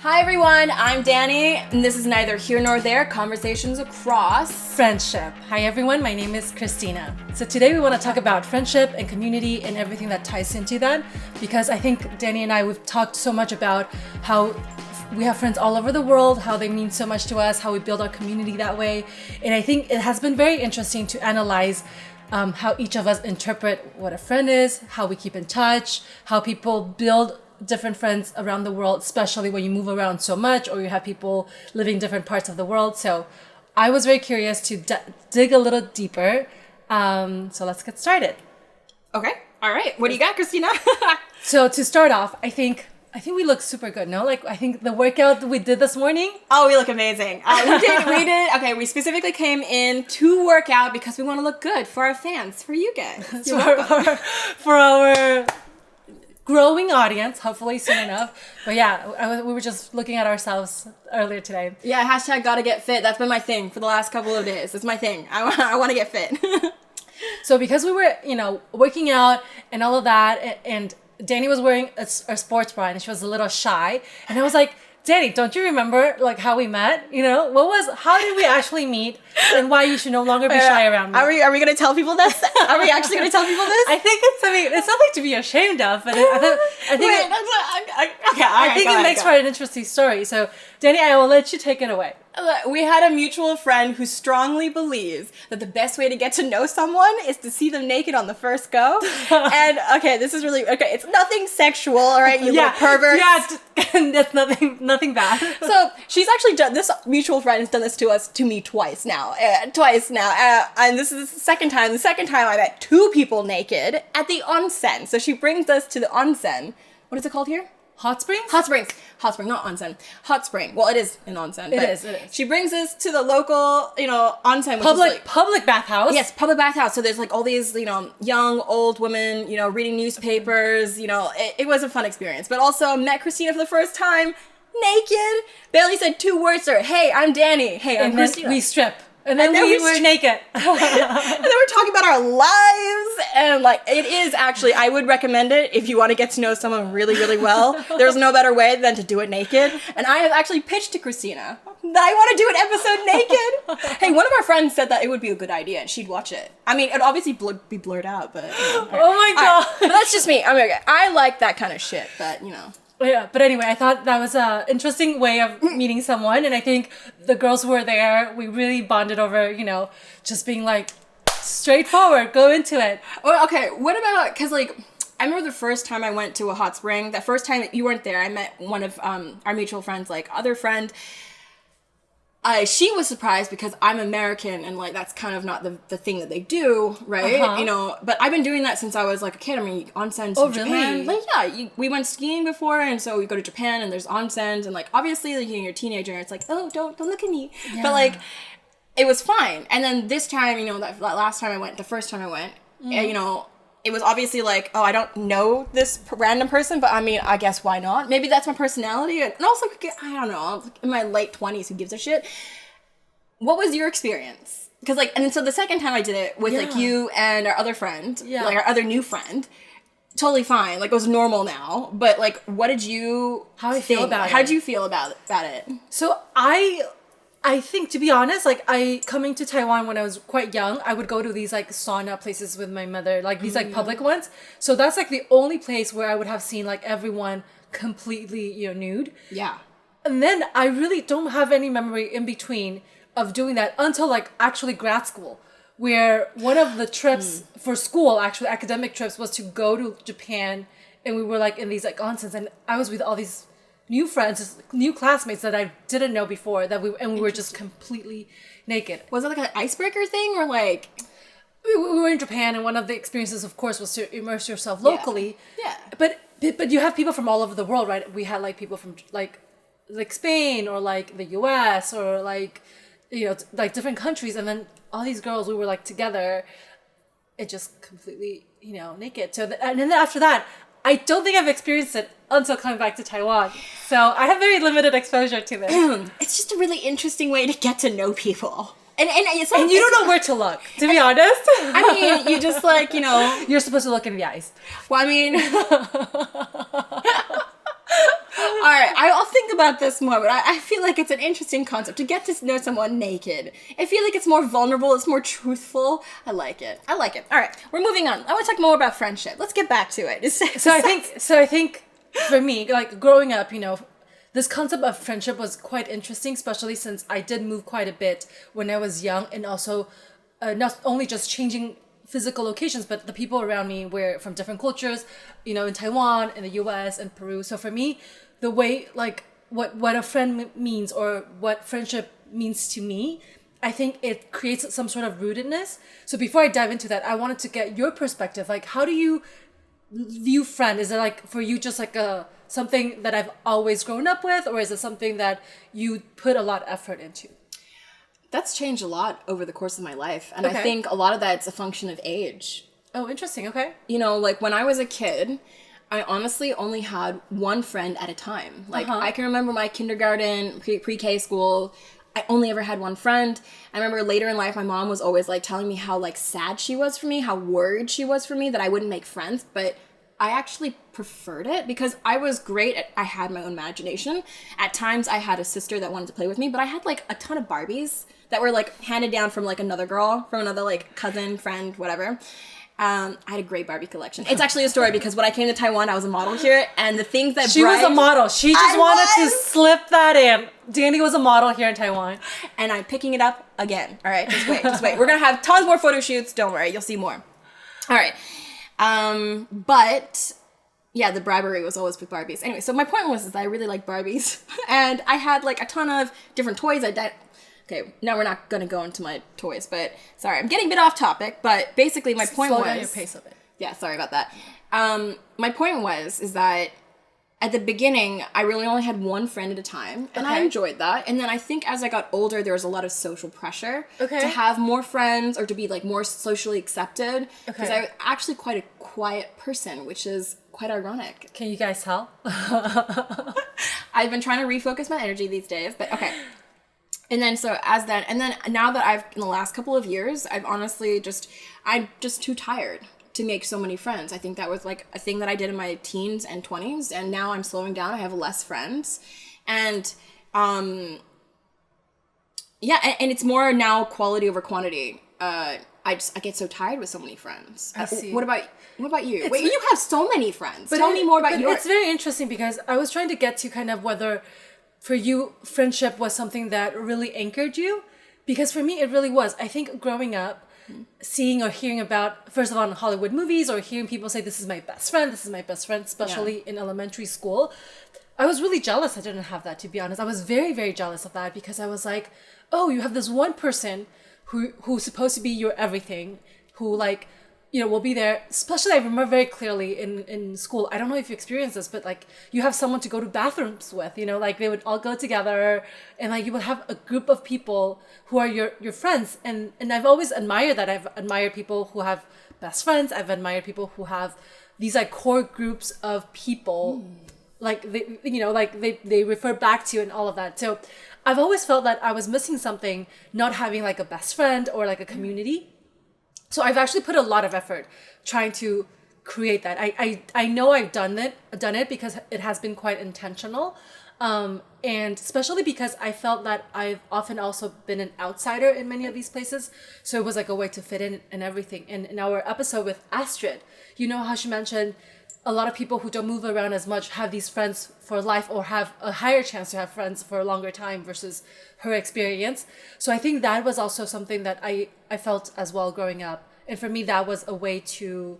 Hi everyone, I'm Danny, and this is Neither Here Nor There, Conversations Across Friendship. Hi everyone, my name is Christina. So today we want to talk about friendship and community and everything that ties into that, because I think Danny and I, we've talked so much about how we have friends all over the world, how they mean so much to us, how we build our community that way. And I think it has been very interesting to analyze how each of us interpret what a friend is, how we keep in touch, how people build different friends around the world, especially when you move around so much or you have people living different parts of the world. So I was very curious to dig a little deeper. So let's get started. Okay. All right. What do you got, Christina? So to start off, I think we look super good, no? Like, I think the workout that we did this morning. Oh, we look amazing. We did. Okay, we specifically came in to work out because we want to look good for our fans, for you guys. For our growing audience, hopefully soon enough. But yeah, we were just looking at ourselves earlier today. Yeah, hashtag gotta get fit. That's been my thing for the last couple of days. That's my thing. I want to get fit. So because we were, working out and all of that, and Danny was wearing a sports bra and she was a little shy. And I was like, Danny, don't you remember like how we met? How did we actually meet and why you should no longer be shy around me? Are we going to tell people this? Are we actually going to tell people this? I think it's something to be ashamed of, but I think it makes for an interesting story. So Danny, I will let you take it away. We had a mutual friend who strongly believes that the best way to get to know someone is to see them naked on the first go. And this is really it's nothing sexual, all right, you little pervert. Yeah, that's nothing bad. So she's actually done this. Mutual friend has done this to me twice now, and this is the second time. The second time I met two people naked at the onsen. So she brings us to the onsen. What is it called here? Hot springs, not onsen. Hot spring. Well, it is an onsen. It is. She brings us to the local, onsen. Which public bathhouse. Yes, public bathhouse. So there's like all these, young, old women, reading newspapers. It was a fun experience. But also met Christina for the first time, naked. Barely said two words to her. Hey, I'm Danny. Hey, I'm Christina. We strip. And then we were naked. And then we're talking about our lives. And it is actually, I would recommend it if you want to get to know someone really, really well. There's no better way than to do it naked. And I have actually pitched to Christina that I want to do an episode naked. Hey, one of our friends said that it would be a good idea and she'd watch it. I mean, it'd obviously be blurred out, but. Oh my God. Right. But that's just me. I like that kind of shit, but Yeah, but anyway, I thought that was an interesting way of meeting someone, and I think the girls who were there, we really bonded over, just being straightforward, go into it. Oh, okay, what about, because I remember the first time I went to a hot spring, that first time you weren't there, I met one of our mutual friends, other friend. She was surprised because I'm American and that's kind of not the thing that they do, right? Uh-huh. But I've been doing that since I was a kid. I mean, onsens in Japan. Really? We went skiing before, and so we go to Japan and there's onsens, and obviously you're a teenager, it's oh, don't look at me. Yeah. But it was fine. And then this time, that last time I went, the first time I went, it was obviously oh, I don't know this random person, but I mean, I guess why not? Maybe that's my personality. And also, I don't know, in my late 20s, who gives a shit? What was your experience? Because and so the second time I did it with you and our other friend, our other new friend, totally fine. It was normal now. But what did you How did you feel about it? So I think, to be honest, coming to Taiwan when I was quite young, I would go to these sauna places with my mother, these public ones. So that's the only place where I would have seen everyone completely, nude. Yeah. And then I really don't have any memory in between of doing that until actually grad school, where one of the trips for school, actually academic trips, was to go to Japan, and we were in these onsens, and I was with all these new friends, new classmates that I didn't know before, we were just completely naked. Was it an icebreaker thing, or we were in Japan, and one of the experiences, of course, was to immerse yourself locally. Yeah. But you have people from all over the world, right? We had people from Spain or the US or different countries, and then all these girls, we were together, it just completely naked. So and then after that, I don't think I've experienced it until coming back to Taiwan. So I have very limited exposure to this. It's just a really interesting way to get to know people. And you don't know where to look, to be honest. I mean, you just You're supposed to look in the eyes. Well, I mean... All right, I'll think about this more, but I feel like it's an interesting concept to get to know someone naked. I feel like it's more vulnerable, it's more truthful. I like it. All right, we're moving on. I want to talk more about friendship. Let's get back to it. So I think for me, like growing up, this concept of friendship was quite interesting, especially since I did move quite a bit when I was young, and also not only just changing physical locations, but the people around me were from different cultures, in Taiwan, in the US, and Peru. So for me, the way, like, what a friend means or what friendship means to me, I think it creates some sort of rootedness. So before I dive into that, I wanted to get your perspective. Like, how do you view friend? Is it like, for you, just like something that I've always grown up with, or is it something that you put a lot of effort into? That's changed a lot over the course of my life. And Okay. I think a lot of that's a function of age. Oh, interesting. Okay. Like when I was a kid, I honestly only had one friend at a time. Like I can remember my kindergarten, pre-K school, I only ever had one friend. I remember later in life, my mom was always like telling me how like sad she was for me, how worried she was for me that I wouldn't make friends. But I actually preferred it because I was great I had my own imagination. At times I had a sister that wanted to play with me, but I had like a ton of Barbies that were like handed down from like another girl, from another like cousin, friend, whatever. I had a great Barbie collection. It's actually a story because when I came to Taiwan, I was a model here, and the things that she was a model. She just wanted to slip that in. Danny was a model here in Taiwan, and I'm picking it up again. All right, just wait. We're gonna have tons more photo shoots. Don't worry, you'll see more. All right, but yeah, the bribery was always with Barbies. Anyway, so my point was that I really like Barbies, and I had like a ton of different toys. Okay, now we're not gonna go into my toys, but sorry, I'm getting a bit off topic. But basically, my point was slow down your pace of it. Yeah, sorry about that. My point is that at the beginning, I really only had one friend at a time, and I enjoyed that. And then I think as I got older, there was a lot of social pressure to have more friends or to be like more socially accepted. Because I'm actually quite a quiet person, which is quite ironic. Can you guys tell? I've been trying to refocus my energy these days, but okay. And then now that in the last couple of years, I'm just too tired to make so many friends. I think that was like a thing that I did in my teens and 20s, and now I'm slowing down. I have less friends. And and it's more now quality over quantity. I get so tired with so many friends. I see. What about you? Wait, you have so many friends. Tell me more about yours. It's very interesting because I was trying to get to kind of whether for you, friendship was something that really anchored you. Because for me, it really was. I think growing up, seeing or hearing about, first of all, in Hollywood movies, or hearing people say, this is my best friend, especially in elementary school, I was really jealous I didn't have that, to be honest. I was very, very jealous of that because I was like, oh, you have this one person who's supposed to be your everything, who like, will be there. Especially I remember very clearly in school, I don't know if you experienced this, but like you have someone to go to bathrooms with, like they would all go together, and like you would have a group of people who are your friends. And I've always admired that. I've admired people who have best friends. I've admired people who have these like core groups of people, like they refer back to and all of that. So I've always felt that I was missing something, not having like a best friend or like a community. So I've actually put a lot of effort trying to create that. I know I've done it because it has been quite intentional. And especially because I felt that I've often also been an outsider in many of these places. So it was like a way to fit in and everything. And in our episode with Astrid, how she mentioned a lot of people who don't move around as much have these friends for life, or have a higher chance to have friends for a longer time versus her experience. So I think that was also something that I felt as well growing up. And for me, that was a way to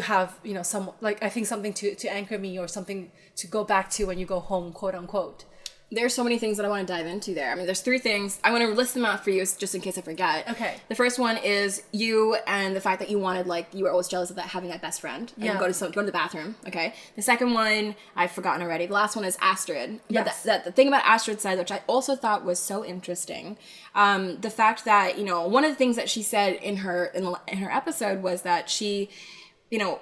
have, some, like, I think something to anchor me, or something to go back to when you go home, quote unquote. There's so many things that I want to dive into there. I mean, there's 3 things. I want to list them out for you just in case I forget. Okay. The first one is you, and the fact that you wanted, like, you were always jealous of that, having that best friend. And go to the bathroom. Okay. The second one, I've forgotten already. The last one is Astrid. Yes. But the thing about Astrid said, which I also thought was so interesting, the fact that, one of the things that she said in her episode was that she,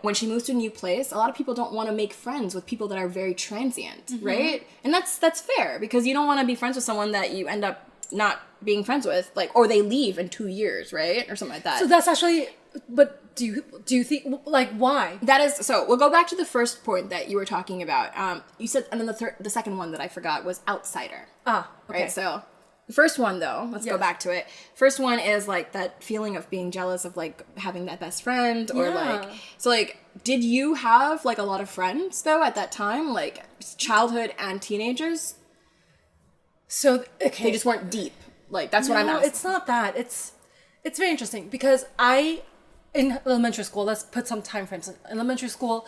when she moves to a new place, a lot of people don't want to make friends with people that are very transient, right? And that's fair, because you don't want to be friends with someone that you end up not being friends with, like, or they leave in 2 years, right? Or something like that. So that's actually, but do you think, like, why? That is, so we'll go back to the first point that you were talking about. You said, and then the second one that I forgot was outsider. Okay. Right, so the first one, though, let's go back to it. First one is, like, that feeling of being jealous of, like, having that best friend, or, like, so, like, did you have, like, a lot of friends, though, at that time? Like, childhood and teenagers? So, okay. They just weren't deep. Like, that's what I'm asking. No, it's not that. It's very interesting, because in elementary school, let's put some time frames. In elementary school,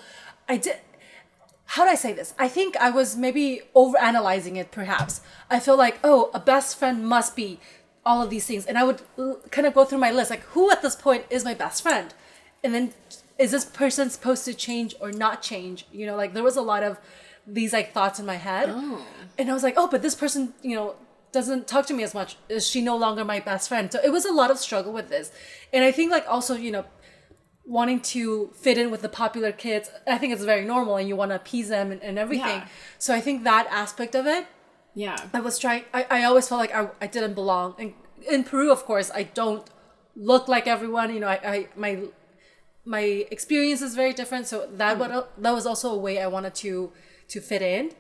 how do I say this? I think I was maybe overanalyzing it, perhaps. I feel like, oh, a best friend must be all of these things. And I would kind of go through my list, like, who at this point is my best friend? And then, is this person supposed to change or not change? You know, like, there was a lot of these, like, thoughts in my head. Oh. And I was like, oh, but this person, you know, doesn't talk to me as much. Is she no longer my best friend? So it was a lot of struggle with this. And I think, like, also, you know, wanting to fit in with the popular kids, I think it's very normal, and you want to appease them and everything. Yeah. So I think that aspect of it, I always felt like I didn't belong. And in Peru, of course, I don't look like everyone. You know, my experience is very different. So that was also a way I wanted to fit in.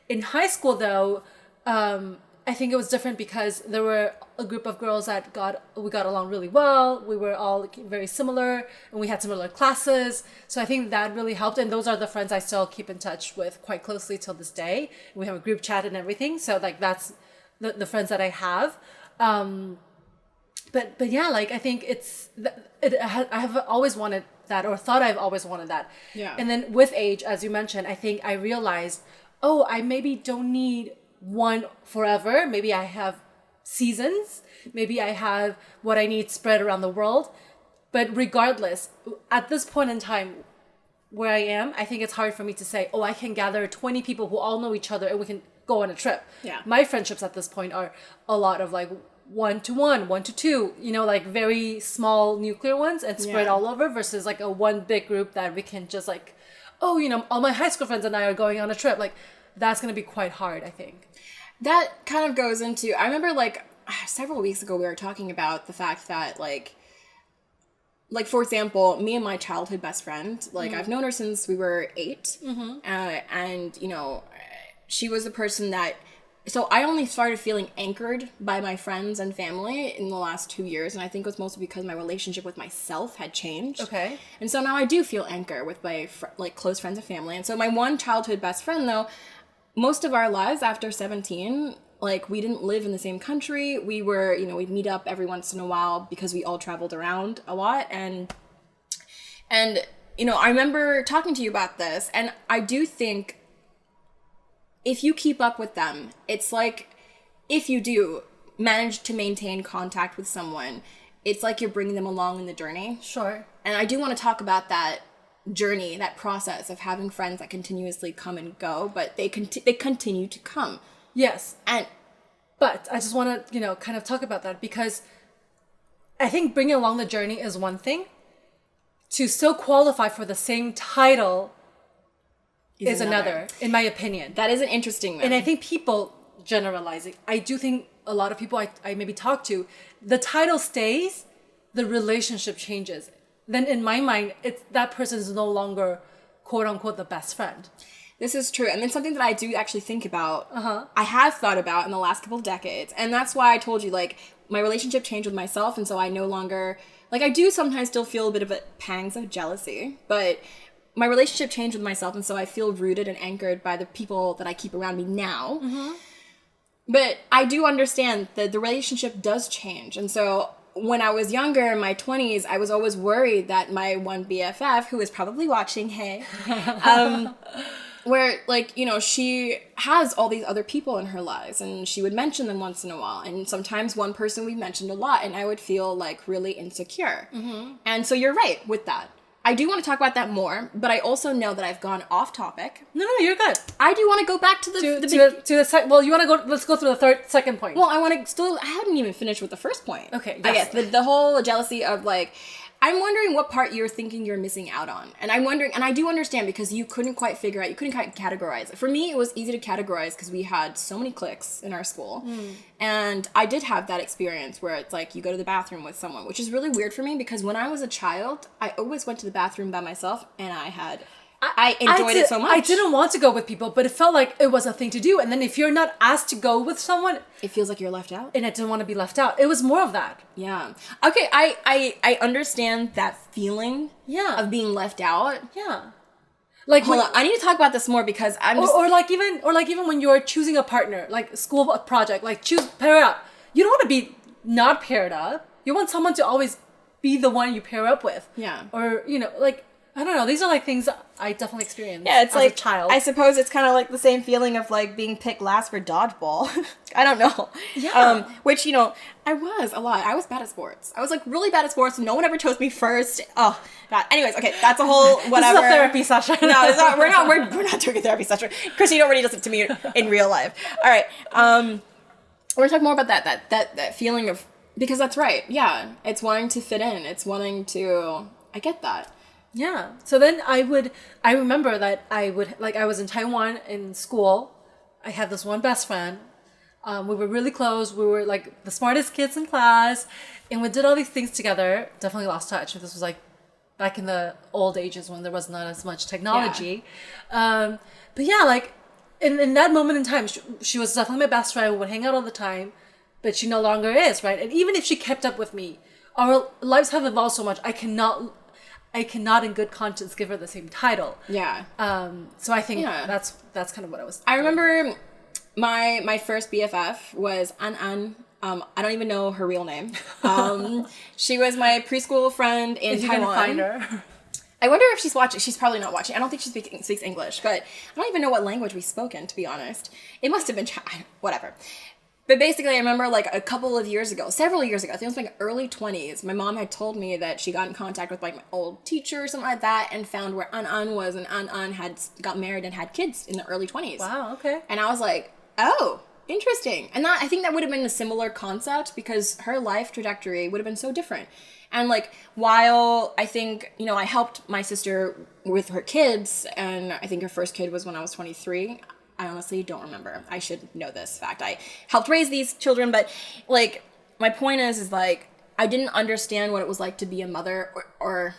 In high school, though, I think it was different because there were a group of girls that we got along really well. We were all very similar, and we had similar classes. So I think that really helped. And those are the friends I still keep in touch with quite closely till this day. We have a group chat and everything. So, like, that's the friends that I have. But yeah, like, I think I have always wanted that, or thought I've always wanted that. Yeah. And then with age, as you mentioned, I think I realized, oh, I maybe don't need one forever. Maybe I have seasons. Maybe I have what I need spread around the world. But regardless, at this point in time where I am, I think it's hard for me to say, oh, I can gather 20 people who all know each other and we can go on a trip. Yeah. My friendships at this point are a lot of, like, 1-to-1, 1-to-2, you know, like, very small nuclear ones and spread all over, versus, like, a one big group that we can just, like, oh, you know, all my high school friends and I are going on a trip. Like, that's going to be quite hard, I think. That kind of goes into, I remember, like, several weeks ago we were talking about the fact that, like, for example, me and my childhood best friend, like, I've known her since we were 8. And, you know, she was the person that, so I only started feeling anchored by my friends and family in the last 2 years. And I think it was mostly because my relationship with myself had changed. Okay. And so now I do feel anchor with my, close friends and family. And so my one childhood best friend, though, most of our lives after 17, like, we didn't live in the same country. We were, you know, we'd meet up every once in a while because we all traveled around a lot. And you know, I remember talking to you about this, and I do think if you keep up with them, it's like, if you do manage to maintain contact with someone, it's like you're bringing them along in the journey. Sure. And I do want to talk about that journey, that process of having friends that continuously come and go, but they continue to come. Yes. But I just want to, you know, kind of talk about that, because I think bringing along the journey is one thing. To still qualify for the same title is another, in my opinion. That is an interesting one. And I think people generalizing, I do think a lot of people I maybe talk to, the title stays, the relationship changes. Then in my mind, it's that person is no longer, quote unquote, the best friend. This is true. And then something that I do actually think about, I have thought about in the last couple of decades. And that's why I told you, like, my relationship changed with myself. And so I no longer, like, I do sometimes still feel a bit of pangs of jealousy, but my relationship changed with myself. And so I feel rooted and anchored by the people that I keep around me now. But I do understand that the relationship does change. And so when I was younger, in my 20s, I was always worried that my one BFF, who is probably watching, hey, where, like, you know, she has all these other people in her lives, and she would mention them once in a while. And sometimes one person we mentioned a lot, and I would feel, like, really insecure. And so you're right with that. I do want to talk about that more, but I also know that I've gone off topic. No, you're good. I do want to go back to well, you want to go, let's go through the second point. Well, I hadn't even finished with the first point. Okay, yes. I guess the whole jealousy of, like, I'm wondering what part you're thinking you're missing out on. And I'm wondering, and I do understand because you couldn't quite figure out, you couldn't quite categorize it. For me, it was easy to categorize because we had so many cliques in our school. And I did have that experience where it's like you go to the bathroom with someone, which is really weird for me because when I was a child, I always went to the bathroom by myself and I enjoyed it so much. I didn't want to go with people, but it felt like it was a thing to do. And then if you're not asked to go with someone, it feels like you're left out. And I didn't want to be left out. It was more of that. Yeah. Okay, I understand that feeling of being left out. Yeah. Like hold on, I need to talk about this more because I'm just or like even when you're choosing a partner, like school project, like pair up. You don't want to be not paired up. You want someone to always be the one you pair up with. Yeah. Or, like I don't know. These are like things I definitely experienced. Yeah, it's as like a child. I suppose it's kind of like the same feeling of like being picked last for dodgeball. I don't know. Yeah. Which I was a lot. I was bad at sports. I was like really bad at sports. No one ever chose me first. Oh God. Anyways, okay, that's a whole whatever. This is a therapy session. No, it's not. We're not doing a therapy session. Christine already does it to me in real life. All right. We're gonna talk more about that feeling of, because that's right. Yeah, it's wanting to fit in. It's wanting to. I get that. Yeah. So then I remember that I was in Taiwan in school. I had this one best friend. We were really close. We were like the smartest kids in class. And we did all these things together. Definitely lost touch. This was like back in the old ages when there was not as much technology. Yeah. But yeah, like in that moment in time, she was definitely my best friend. We would hang out all the time. But she no longer is, right? And even if she kept up with me, our lives have evolved so much. I cannot in good conscience give her the same title. Yeah. So I think that's kind of what I was I remember my first BFF was An. I don't even know her real name. She was my preschool friend in Taiwan. You find her. I wonder if she's watching. She's probably not watching. I don't think she speaks English, but I don't even know what language we spoke in, to be honest. It must have been whatever. But basically, I remember like a couple of years ago, several years ago, I think it was like early 20s, my mom had told me that she got in contact with like my old teacher or something like that and found where An was, and An had got married and had kids in the early 20s. Wow, okay. And I was like, oh, interesting. And I think that would have been a similar concept because her life trajectory would have been so different. And like, while I think, I helped my sister with her kids, and I think her first kid was when I was 23, I honestly don't remember. I should know this fact. I helped raise these children, but like my point is like I didn't understand what it was like to be a mother, or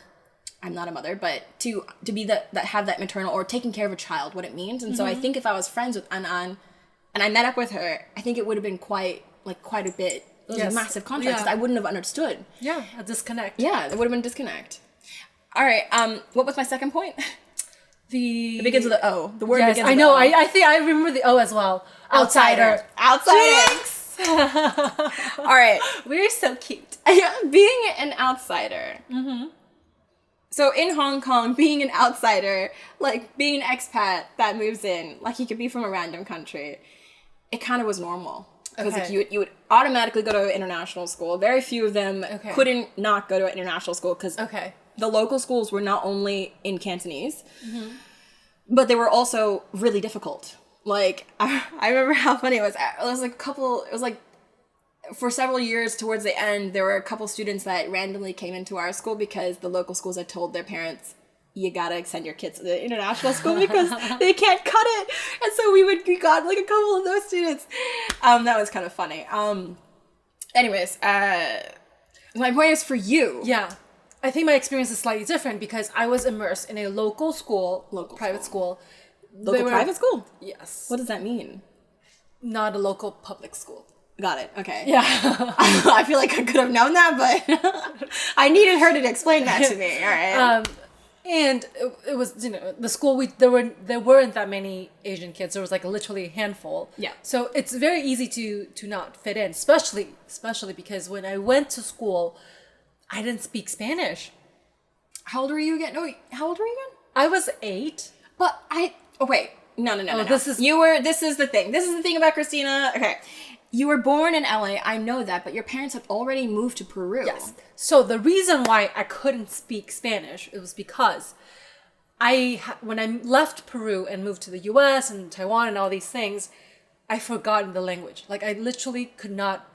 I'm not a mother, but to be that have that maternal or taking care of a child, what it means. And so I think if I was friends with An and I met up with her, I think it would have been quite a bit. It was a massive contrast because I wouldn't have understood. Yeah, a disconnect. Yeah, there would have been a disconnect. All right. What was my second point? It begins with the O. The word begins with the O. I know. I think I remember the O as well. Outsider. Jinx! All right. We're so cute. Being an outsider. Mm-hmm. So in Hong Kong, being an outsider, like being an expat that moves in, like you could be from a random country, it kind of was normal. Because like you would automatically go to international school. Very few of them couldn't not go to an international school because the local schools were not only in Cantonese, but they were also really difficult. Like, I remember how funny it was. It was like, for several years towards the end, there were a couple students that randomly came into our school because the local schools had told their parents, you gotta send your kids to the international school because they can't cut it. And so we got like a couple of those students. That was kind of funny. Anyways, my point is for you. Yeah. I think my experience is slightly different because I was immersed in a local private school. Private school? Yes. What does that mean? Not a local public school. Got it. Okay. Yeah. I feel like I could have known that, but I needed her to explain that to me. All right. And it was, the school, there weren't that many Asian kids. There was like literally a handful. Yeah. So it's very easy to not fit in, especially because when I went to school, I didn't speak Spanish. How old were you again? No, how old were you again? I was 8. But wait. No. This is the thing. This is the thing about Christina. Okay. You were born in LA, I know that, but your parents had already moved to Peru. Yes. So the reason why I couldn't speak Spanish, it was because when I left Peru and moved to the US and Taiwan and all these things, I forgotten the language. Like I literally could not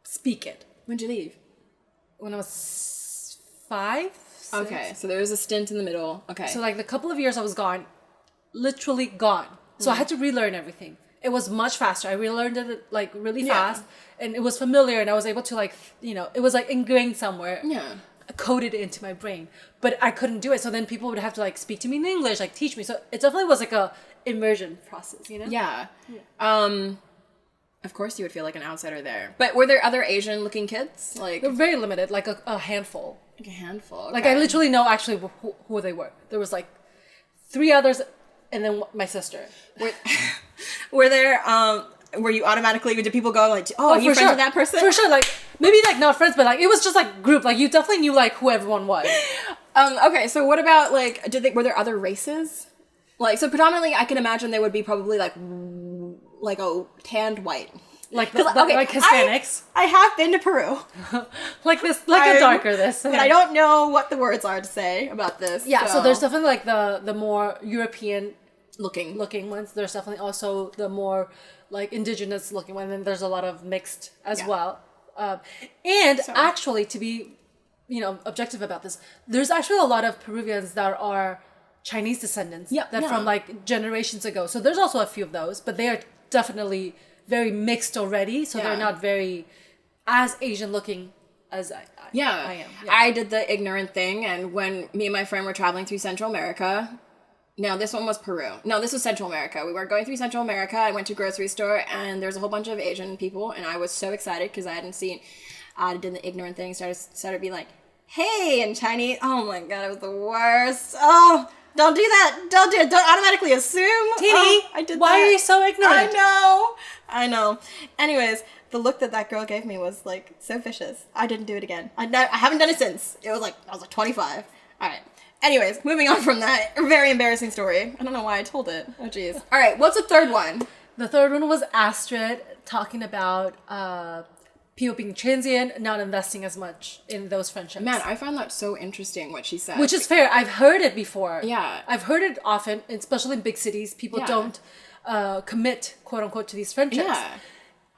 speak it. When'd you leave? When I was 5, 6. Okay, so there was a stint in the middle. Okay. So like the couple of years I was gone, literally gone. So I had to relearn everything. It was much faster. I relearned it like really fast, and it was familiar, and I was able to like, you know, it was like ingrained somewhere. Yeah. Coded into my brain, but I couldn't do it. So then people would have to like speak to me in English, like teach me. So it definitely was like a immersion process, you know? Yeah. Of course you would feel like an outsider there. But were there other Asian looking kids? Like They're very limited, like a handful. a handful. Okay. Like I literally know actually who they were. There was like 3 others, and then my sister. Were there were you automatically, did people go like, oh, are you friends with that person? For sure, like maybe like not friends, but like it was just like group. Like you definitely knew like who everyone was. Okay, so what about like were there other races? Like, so predominantly I can imagine they would be probably like a tanned white. Like like Hispanics. I have been to Peru. Like this, like a darker this. But I don't know what the words are to say about this. Yeah, so there's definitely like the more European looking ones. There's definitely also the more like indigenous looking one, and then there's a lot of mixed as well. Actually, to be, you know, objective about this, there's actually a lot of Peruvians that are Chinese descendants from like generations ago. So there's also a few of those, but they are definitely very mixed already. So they're not very as Asian looking as I am. Yeah. I did the ignorant thing, and when me and my friend were traveling through Central America. No, this one was Peru. No, this was Central America. We were going through Central America. I went to a grocery store, and there's a whole bunch of Asian people, and I was so excited because I hadn't seen. I did the ignorant thing, started being like, "Hey," in Chinese. Oh my god, it was the worst. Oh, don't do that. Don't do it. Don't automatically assume. Teeny, I did. Why are you so ignorant? I know. Anyways, the look that girl gave me was like so vicious. I didn't do it again. I haven't done it since. It was like I was like 25. All right. Anyways, moving on from that very embarrassing story. I don't know why I told it. Oh, jeez. All right, what's the third one? The third one was Astrid talking about people being transient, not investing as much in those friendships. Man, I found that so interesting what she said. Which is fair. I've heard it before. Yeah. I've heard it often, especially in big cities. People don't commit, quote unquote, to these friendships. Yeah.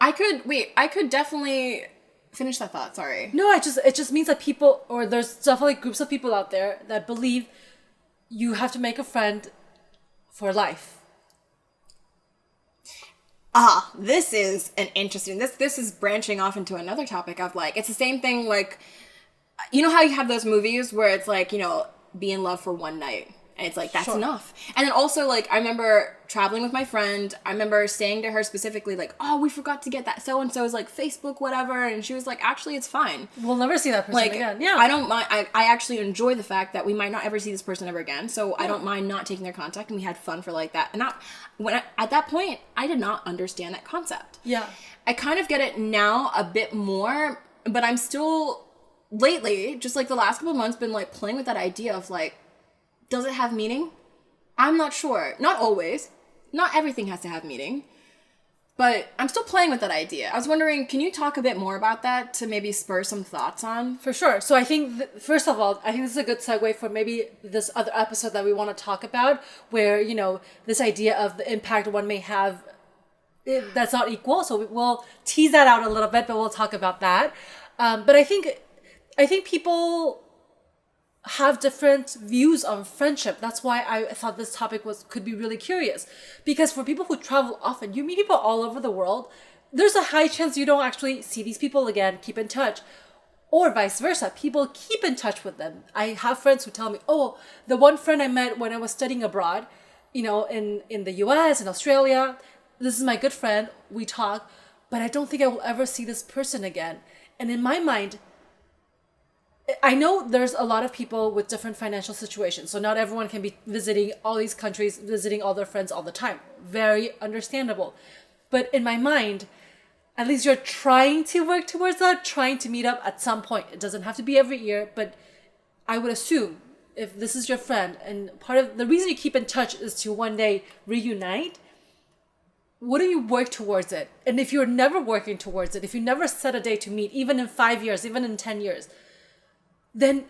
I could definitely... Finish that thought, sorry. No, it just means that people, or there's definitely groups of people out there that believe you have to make a friend for life. This is an interesting, this is branching off into another topic of like, it's the same thing like, you know how you have those movies where it's like, you know, be in love for one night. And it's like, that's enough. And then also, like, I remember traveling with my friend. I remember saying to her specifically, like, oh, we forgot to get that so-and-so's, like, Facebook, whatever. And she was like, actually, it's fine. We'll never see that person again. Yeah. I don't mind. I actually enjoy the fact that we might not ever see this person ever again. So I don't mind not taking their contact. And we had fun for, like, that. And at that point, I did not understand that concept. Yeah. I kind of get it now a bit more. But I'm still, lately, just, like, the last couple of months, been, like, playing with that idea of, like, does it have meaning? I'm not sure. Not always. Not everything has to have meaning. But I'm still playing with that idea. I was wondering, can you talk a bit more about that to maybe spur some thoughts on? For sure. So I think, first of all, I think this is a good segue for maybe this other episode that we want to talk about, where, you know, this idea of the impact one may have that's not equal. So we'll tease that out a little bit, but we'll talk about that. But I think people have different views on friendship. That's why I thought this topic could be really curious. Because for people who travel often, you meet people all over the world. There's a high chance you don't actually see these people again, keep in touch. Or vice versa. People keep in touch with them. I have friends who tell me, oh, the one friend I met when I was studying abroad, you know, in the US, in Australia, this is my good friend, we talk, but I don't think I will ever see this person again. And in my mind, I know there's a lot of people with different financial situations, so not everyone can be visiting all these countries, visiting all their friends all the time. Very understandable. But in my mind, at least you're trying to work towards that, trying to meet up at some point. It doesn't have to be every year, but I would assume if this is your friend, and part of the reason you keep in touch is to one day reunite, wouldn't you work towards it? And if you're never working towards it, if you never set a day to meet, even in 5 years, even in 10 years, then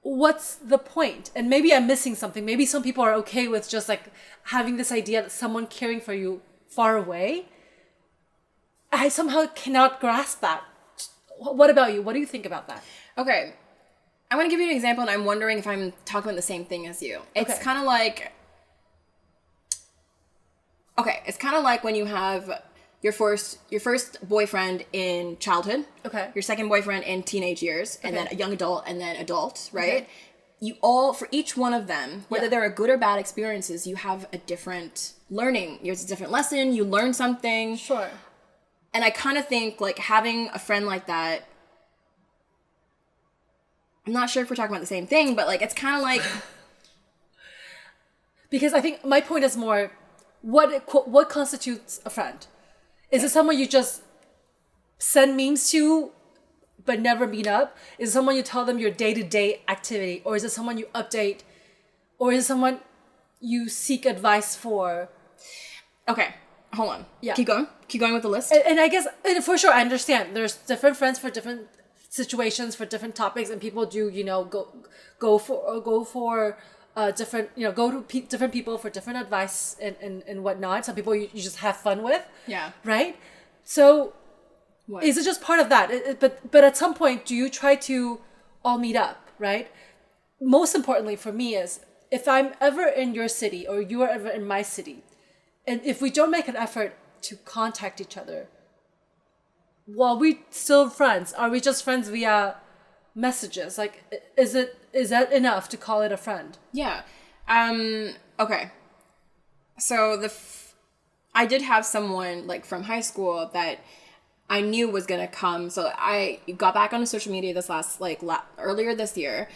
what's the point? And maybe I'm missing something. Maybe some people are okay with just like having this idea that someone caring for you far away. I somehow cannot grasp that. What about you? What do you think about that? Okay. I want to give you an example, and I'm wondering if I'm talking about the same thing as you. It's kind of like... Okay, it's kind of like when you have your first boyfriend in childhood. Okay. Your second boyfriend in teenage years, and then a young adult, and then adult, right? Okay. You all, for each one of them, whether they're good or bad experiences, you have a different learning. It's a different lesson. You learn something. Sure. And I kind of think, like, having a friend like that, I'm not sure if we're talking about the same thing, but, like, it's kind of like... Because I think my point is more, what constitutes a friend? Is it someone you just send memes to but never meet up? Is it someone you tell them your day-to-day activity? Or is it someone you update? Or is it someone you seek advice for? Okay, hold on. Yeah. Keep going with the list. And I guess, and for sure, I understand. There's different friends for different situations, for different topics, and people do, go for different, go to different people for different advice and whatnot. Some people you just have fun with. Yeah. Right? So... What? Is it just part of that? But at some point, do you try to all meet up, right? Most importantly for me is, if I'm ever in your city or you are ever in my city, and if we don't make an effort to contact each other, well, we still friends? Are we just friends via messages? Like, is that enough to call it a friend? Yeah. Okay. So I did have someone, like, from high school that I knew was gonna come. So I got back onto social media earlier this year,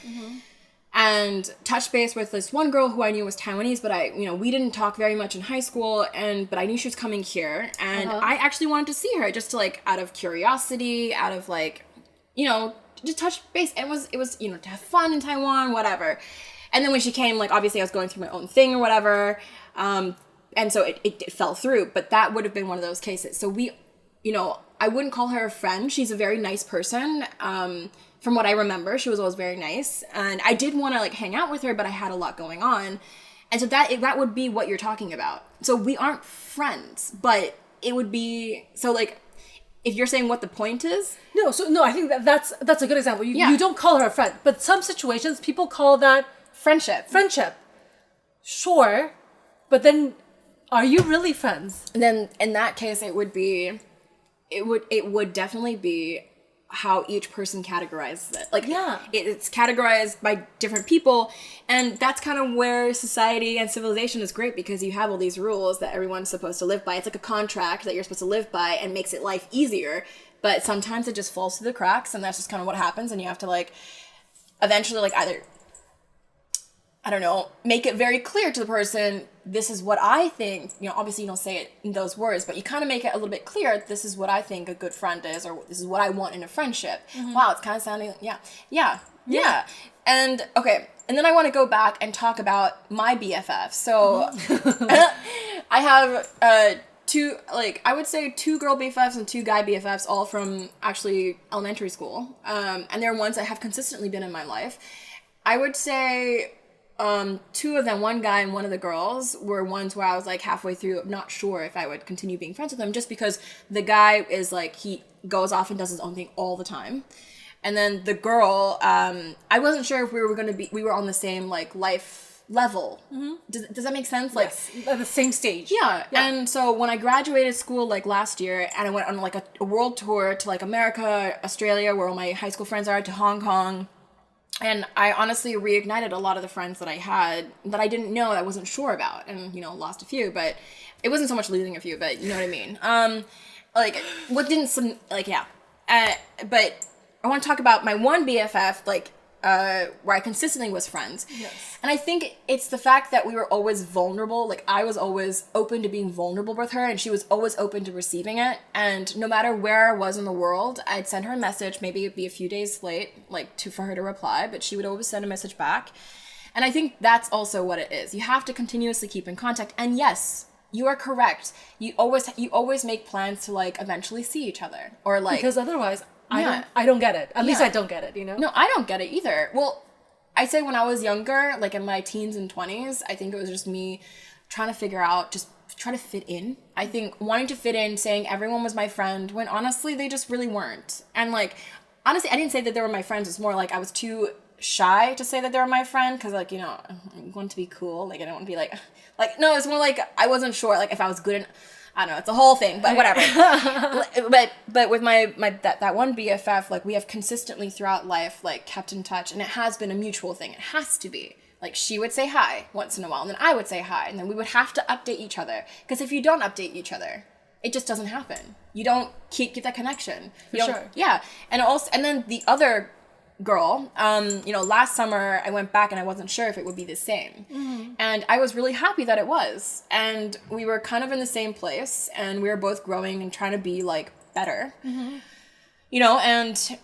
and touched base with this one girl who I knew was Taiwanese, but we didn't talk very much in high school, but I knew she was coming here, and I actually wanted to see her just to, like, out of curiosity, out of, like, just touch base. It was to have fun in Taiwan, whatever. And then when she came, like, obviously I was going through my own thing or whatever, and so it fell through. But that would have been one of those cases. So I wouldn't call her a friend. She's a very nice person. From what I remember, she was always very nice. And I did want to, like, hang out with her, but I had a lot going on. And so that would be what you're talking about. So we aren't friends, but it would be... So, like, if you're saying what the point is... No, I think that's a good example. You don't call her a friend. But some situations, people call that... Friendship. Sure. But then, are you really friends? And then, in that case, it would definitely be how each person categorizes it. Like, it's categorized by different people, and that's kind of where society and civilization is great, because you have all these rules that everyone's supposed to live by. It's like a contract that you're supposed to live by, and makes it life easier, but sometimes it just falls through the cracks, and that's just kind of what happens, and you have to, like, eventually, like, either... I don't know, make it very clear to the person, this is what I think. Obviously you don't say it in those words, but you kind of make it a little bit clear, this is what I think a good friend is, or this is what I want in a friendship. Wow, it's kind of sounding, yeah. And, okay, and then I want to go back and talk about my BFF. So, I have two girl BFFs and two guy BFFs, all from, actually, elementary school. And they're ones that have consistently been in my life. I would say... two of them, one guy and one of the girls, were ones where I was, like, halfway through not sure if I would continue being friends with them, just because the guy is, like, he goes off and does his own thing all the time. And then the girl, I wasn't sure if we were on the same, like, life level. Does that make sense? Like, yes, at the same stage. Yeah. And so when I graduated school, like, last year, and I went on, like, a world tour to, like, America, Australia, where all my high school friends are, to Hong Kong. And I honestly reignited a lot of the friends that I had that I didn't know, I wasn't sure about, and, lost a few, but it wasn't so much losing a few, but you know what I mean? But I want to talk about my one BFF, like, where I consistently was friends. Yes. And I think it's the fact that we were always vulnerable. Like, I was always open to being vulnerable with her, and she was always open to receiving it. And no matter where I was in the world, I'd send her a message. Maybe it'd be a few days late, like, for her to reply, but she would always send a message back. And I think that's also what it is. You have to continuously keep in contact. And yes, you are correct. You always make plans to, like, eventually see each other, or, like, because otherwise I don't get it. At least I don't get it, No, I don't get it either. Well, I'd say when I was younger, like in my teens and 20s, I think it was just me trying to figure out, just trying to fit in. I think wanting to fit in, saying everyone was my friend, when honestly they just really weren't. And, like, honestly, I didn't say that they were my friends. It's more like I was too shy to say that they're my friend because, like, you know, I want to be cool. Like, I don't want to be like, no, it's more like I wasn't sure, like, if I was good in, I don't know, it's a whole thing, but whatever. but with my that one BFF, like, we have consistently throughout life, like, kept in touch, and it has been a mutual thing. It has to be. Like, she would say hi once in a while, and then I would say hi, and then we would have to update each other. Because if you don't update each other, it just doesn't happen. You don't keep that connection. For sure. Yeah. And also, and then the other girl, you know, last summer I went back and I wasn't sure if it would be the same. Mm-hmm. And I was really happy that it was. And we were kind of in the same place, and we were both growing and trying to be, like, better. Mm-hmm. You know, and,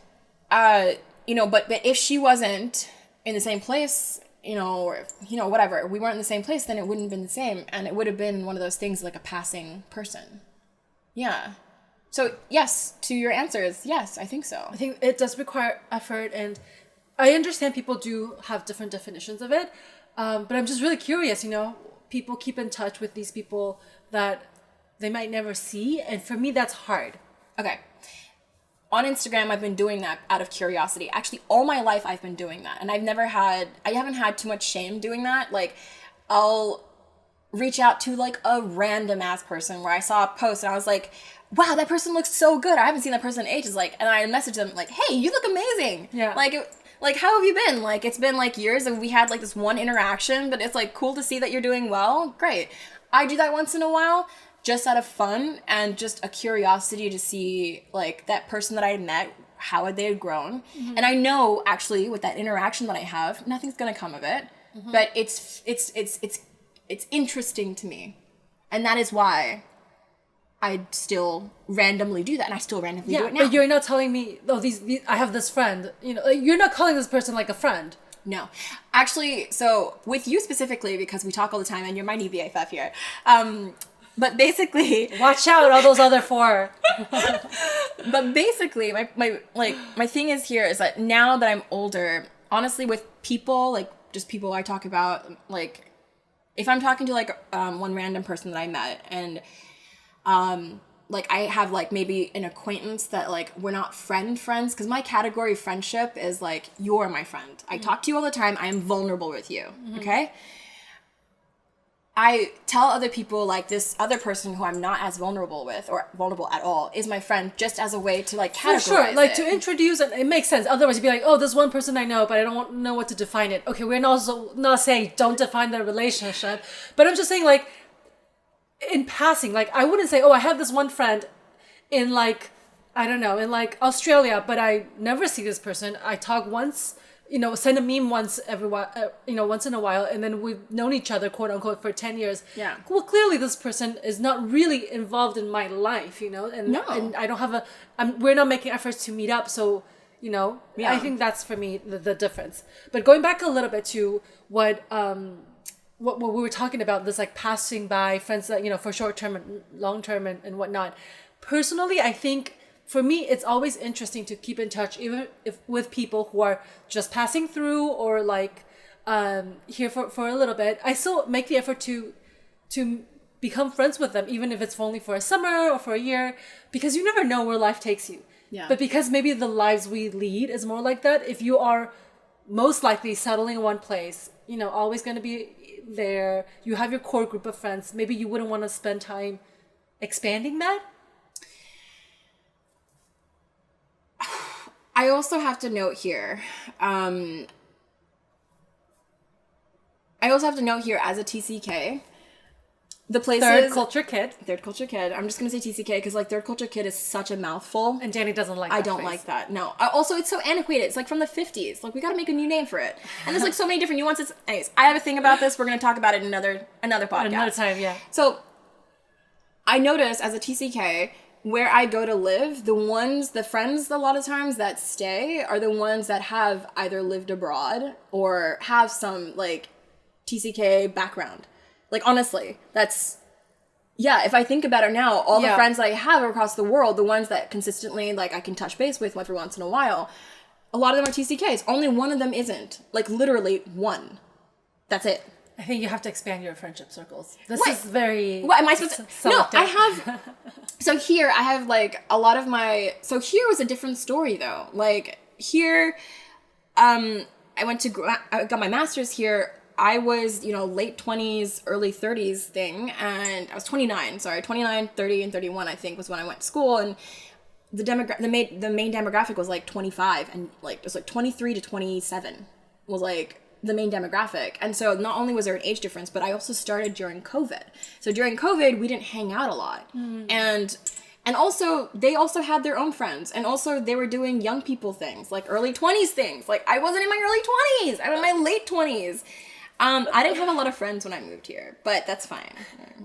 you know, but if she wasn't in the same place, you know, or, you know, whatever, we weren't in the same place, then it wouldn't have been the same. And it would have been one of those things like a passing person. Yeah. So, yes, to your answer is yes, I think so. I think it does require effort, and I understand people do have different definitions of it, but I'm just really curious, you know, people keep in touch with these people that they might never see, and for me, that's hard. Okay. On Instagram, I've been doing that out of curiosity. Actually, all my life, I've been doing that, and I haven't had too much shame doing that. Like, I'll reach out to, like, a random ass person where I saw a post and I was like, wow, that person looks so good. I haven't seen that person in ages. Like, and I messaged them like, hey, you look amazing. Yeah. Like, how have you been? Like, it's been, like, years and we had, like, this one interaction, but it's, like, cool to see that you're doing well. Great. I do that once in a while just out of fun and just a curiosity to see, like, that person that I had met, how they had grown. Mm-hmm. And I know, actually, with that interaction that I have, nothing's gonna come of it. Mm-hmm. But it's interesting to me. And that is why I still randomly do that, and I still randomly do it now. But you're not telling me, oh, these I have this friend. You know, you're not calling this person like a friend. No. Actually, so with you specifically, because we talk all the time, and you're my new BFF here, but basically... Watch out, all those other four. But basically, my thing is here is that now that I'm older, honestly, with people, like, just people I talk about, like, if I'm talking to, like, one random person that I met, and... like, I have, like, maybe an acquaintance that, like, we're not friends, because my category of friendship is, like, you're my friend. I talk to you all the time. I am vulnerable with you, okay? I tell other people, like, this other person who I'm not as vulnerable with, or vulnerable at all, is my friend, just as a way to, like, categorize For sure, like, it. to introduce, and it makes sense. Otherwise, you'd be like, oh, there's one person I know, but I don't know what to define it. Okay, we're not saying don't define the relationship, but I'm just saying, like, in passing, like, I wouldn't say, oh, I have this one friend in, like, I don't know, in, like, Australia, but I never see this person. I talk once, you know, send a meme once once in a while, and then we've known each other, quote unquote, for 10 years. Yeah. Well, clearly this person is not really involved in my life, you know, and, no. And I don't have we're not making efforts to meet up, so, you know, yeah. I think that's, for me, the difference. But going back a little bit to what we were talking about, this, like, passing by friends that, you know, for short term and long term and whatnot. Personally, I think for me, it's always interesting to keep in touch, even if with people who are just passing through or, like, here for a little bit. I still make the effort to become friends with them, even if it's only for a summer or for a year, because you never know where life takes you. Yeah. But because maybe the lives we lead is more like that, if you are most likely settling in one place, you know, always going to be there, you have your core group of friends, maybe you wouldn't want to spend time expanding that. I also have to note here, as a TCK, the places... Third culture kid. I'm just going to say TCK because, like, third culture kid is such a mouthful. And Danny doesn't like that. I don't like that. No. Also, it's so antiquated. It's, like, from the 50s. Like, we got to make a new name for it. And there's, like, so many different nuances. Anyways, I have a thing about this. We're going to talk about it in another podcast. Another time, yeah. So, I notice as a TCK... where I go to live, the friends a lot of times that stay are the ones that have either lived abroad or have some, like, TCK background. Like, honestly, that's, yeah, if I think about it now, all the friends that I have across the world, the ones that consistently, like, I can touch base with every once in a while, a lot of them are TCKs. Only one of them isn't. Like, literally one. That's it. I think you have to expand your friendship circles. This is very... What, am I supposed to... No, I have... So here, I have, like, a lot of my... So here was a different story, though. Like, here, I got my master's here. I was, late 20s, early 30s thing, and I was 29, 30, and 31, I think, was when I went to school, and the main demographic was like 25, and like it was like 23 to 27 was like the main demographic. And so not only was there an age difference, but I also started during COVID. So during COVID, we didn't hang out a lot. And also, they also had their own friends. And also, they were doing young people things, like early 20s things. Like, I wasn't in my early 20s. I was in my late 20s. I didn't have a lot of friends when I moved here, but that's fine.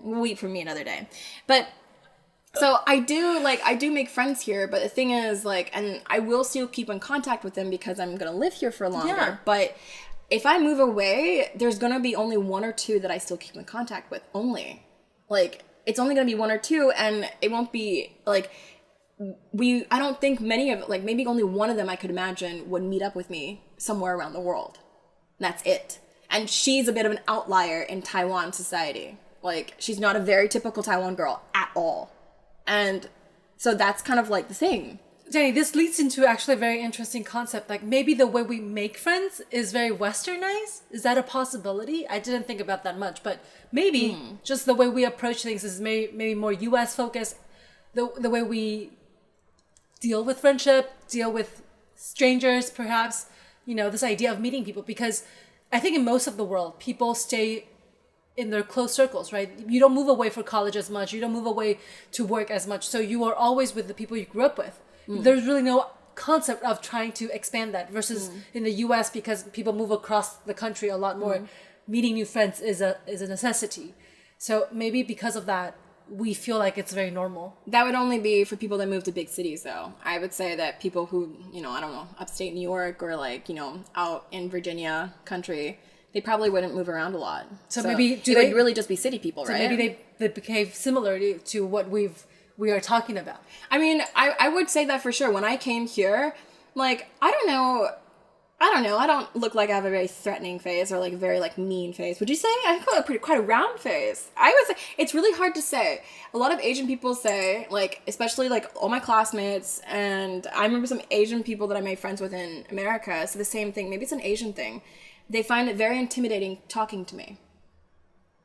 We'll wait for me another day. But, so I do make friends here, but the thing is, like, and I will still keep in contact with them because I'm going to live here for longer. Yeah. But if I move away, there's going to be only one or two that I still keep in contact with, only. Like, it's only going to be one or two, and it won't be, like, I don't think many of, like, maybe only one of them I could imagine would meet up with me somewhere around the world. That's it. And she's a bit of an outlier in Taiwan society. Like, she's not a very typical Taiwan girl at all. And so that's kind of like the thing. Danny, this leads into actually a very interesting concept. Like, maybe the way we make friends is very westernized. Is that a possibility? I didn't think about that much, but maybe just the way we approach things is maybe more US focused. The way we deal with friendship, deal with strangers, perhaps, this idea of meeting people. Because I think in most of the world, people stay in their close circles, right? You don't move away for college as much. You don't move away to work as much. So you are always with the people you grew up with. There's really no concept of trying to expand that versus in the US, because people move across the country a lot more. Meeting new friends is a necessity. So maybe because of that, we feel like it's very normal. That would only be for people that move to big cities, though. I would say that people who, I don't know, upstate New York or like, out in Virginia country, they probably wouldn't move around a lot. So maybe they would really just be city people, right? So maybe they behave similarly to what we are talking about. I mean, I would say that for sure. When I came here, like, I don't know. I don't look like I have a very threatening face or like a very like mean face. Would you say? I have quite a round face. I would say it's really hard to say. A lot of Asian people say, like, especially like all my classmates, and I remember some Asian people that I made friends with in America. So the same thing. Maybe it's an Asian thing. They find it very intimidating talking to me.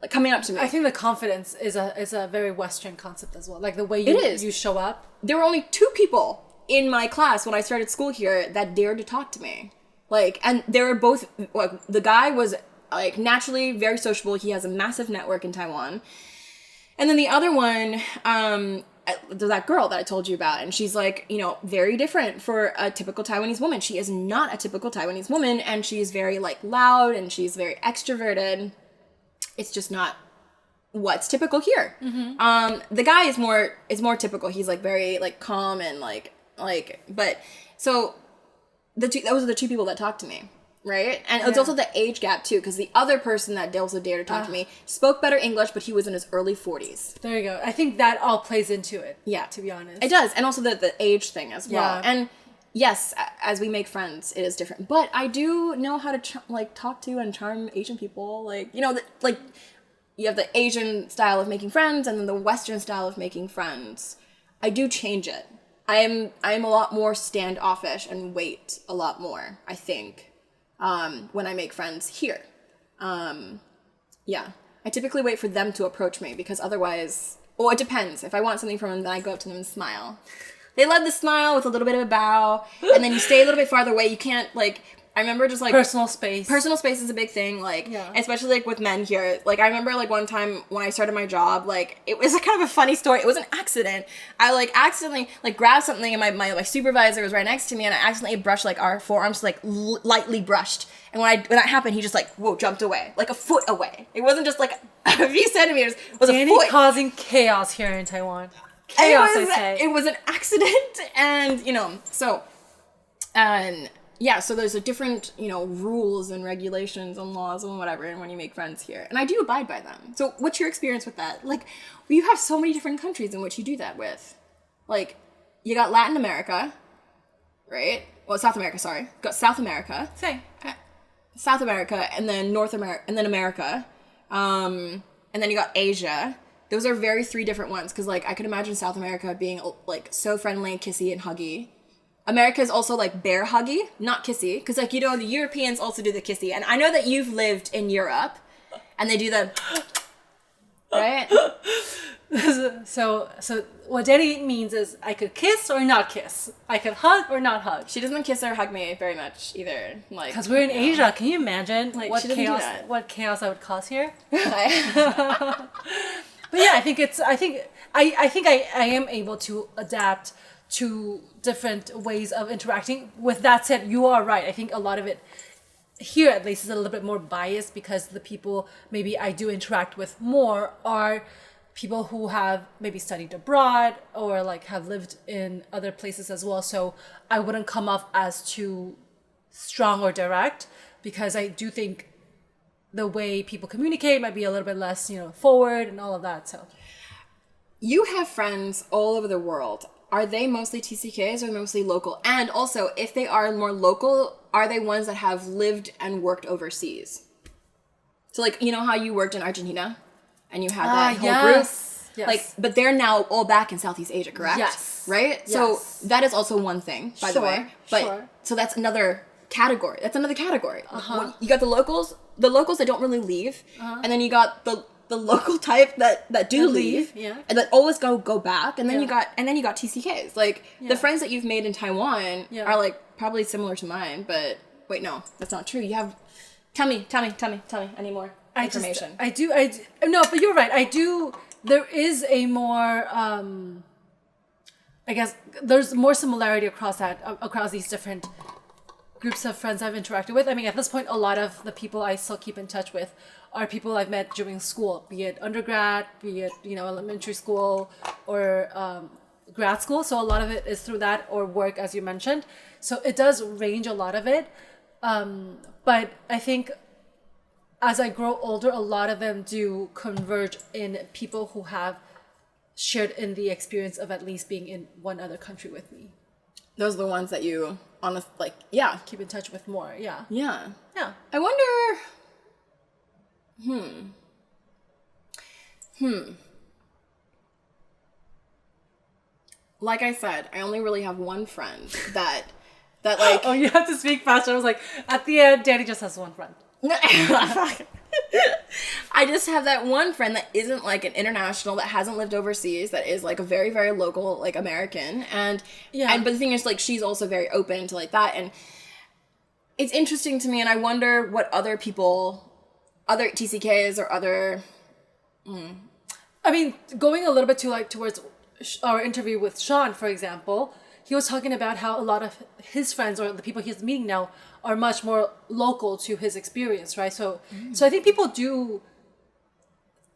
Like, coming up to me. I think the confidence is a very Western concept as well. Like the way you show up. There were only 2 people in my class when I started school here that dared to talk to me. Like, and they were both, like, the guy was like naturally very sociable. He has a massive network in Taiwan. And then the other one, that girl that I told you about, and she's like, very different for a typical Taiwanese woman. She is not a typical Taiwanese woman, and she's very like loud and she's very extroverted. It's just not what's typical here. The guy is more typical. He's like very like calm and but so those are the 2 people that talked to me, right? And it's also the age gap too, because the other person that also dared to talk to me spoke better English, but he was in his early 40s. There you go. I think that all plays into it. Yeah, to be honest, it does, and also the age thing as well. And yes, as we make friends, it is different. But I do know how to talk to and charm Asian people. Like, you have the Asian style of making friends and then the Western style of making friends. I do change it. I'm a lot more standoffish and wait a lot more, I think, when I make friends here. Yeah. I typically wait for them to approach me because otherwise, well, it depends. If I want something from them, then I go up to them and smile. They love the smile with a little bit of a bow, and then you stay a little bit farther away. You can't, like, I remember just, like... Personal space. Personal space is a big thing, like, especially, like, with men here. Like, I remember, like, one time when I started my job, like, it was kind of a funny story. It was an accident. I, like, accidentally, like, grabbed something, and my supervisor was right next to me, and I accidentally brushed, like, our forearms, like, lightly brushed. And when that happened, he just, like, whoa, jumped away. Like, a foot away. It wasn't just, like, a few centimeters. It was Danny a foot. Causing chaos here in Taiwan. Chaos, I say. It was an accident, and, so, and... Yeah, so there's a different, rules and regulations and laws and whatever, and when you make friends here. And I do abide by them. So what's your experience with that? Like, you have so many different countries in which you do that with. Like, you got Latin America, right? Well, South America, sorry. Got South America. South America, and then North America, and then America. And then you got Asia. Those are 3 different ones, because, like, I could imagine South America being, like, so friendly, kissy, and huggy. America is also like bear huggy, not kissy, because like, you know, the Europeans also do the kissy, and I know that you've lived in Europe, and they do the right. So what Danny means is I could kiss or not kiss. I could hug or not hug. She doesn't kiss or hug me very much either. Like, because we're in Asia. Can you imagine like, what chaos I would cause here? But yeah, I think I am able to adapt to different ways of interacting. With that said, you are right. I think a lot of it here at least is a little bit more biased because the people maybe I do interact with more are people who have maybe studied abroad or like have lived in other places as well. So I wouldn't come off as too strong or direct because I do think the way people communicate might be a little bit less, you know, forward and all of that. So you have friends all over the world. Are they mostly TCKs or mostly local? And also, if they are more local, are they ones that have lived and worked overseas? So like, you know how you worked in Argentina? And you had that whole group? Yes. Like, but they're now all back in Southeast Asia, correct? Yes. Right? Yes. So that is also one thing, by the way. But so that's another category. Uh-huh. You got the locals that don't really leave. Uh-huh. And then you got the local type that do leave. Yeah. And that always go back. And then you got TCKs. Like the friends that you've made in Taiwan are like probably similar to mine, but wait, no, that's not true. You have tell me any more information. No, but you're right. There is a more I guess there's more similarity across these different groups of friends I've interacted with. I mean, at this point, a lot of the people I still keep in touch with are people I've met during school, be it undergrad, be it, you know, elementary school or grad school. So a lot of it is through that or work, as you mentioned. So it does range a lot of it. But I think as I grow older, a lot of them do converge in people who have shared in the experience of at least being in one other country with me. Those are the ones that you keep in touch with more. Yeah. I wonder. Like I said, I only really have one friend that like. Oh, you have to speak faster. I was like, at the end, Danny just has one friend. I just have that one friend that isn't like an international, that hasn't lived overseas, that is like a very, very local, like American. But the thing is, like, she's also very open to like that. And it's interesting to me. And I wonder what other TCKs or other. I mean, going a little bit towards our interview with Sean, for example, he was talking about how a lot of his friends or the people he's meeting now are much more local to his experience, right? So I think people do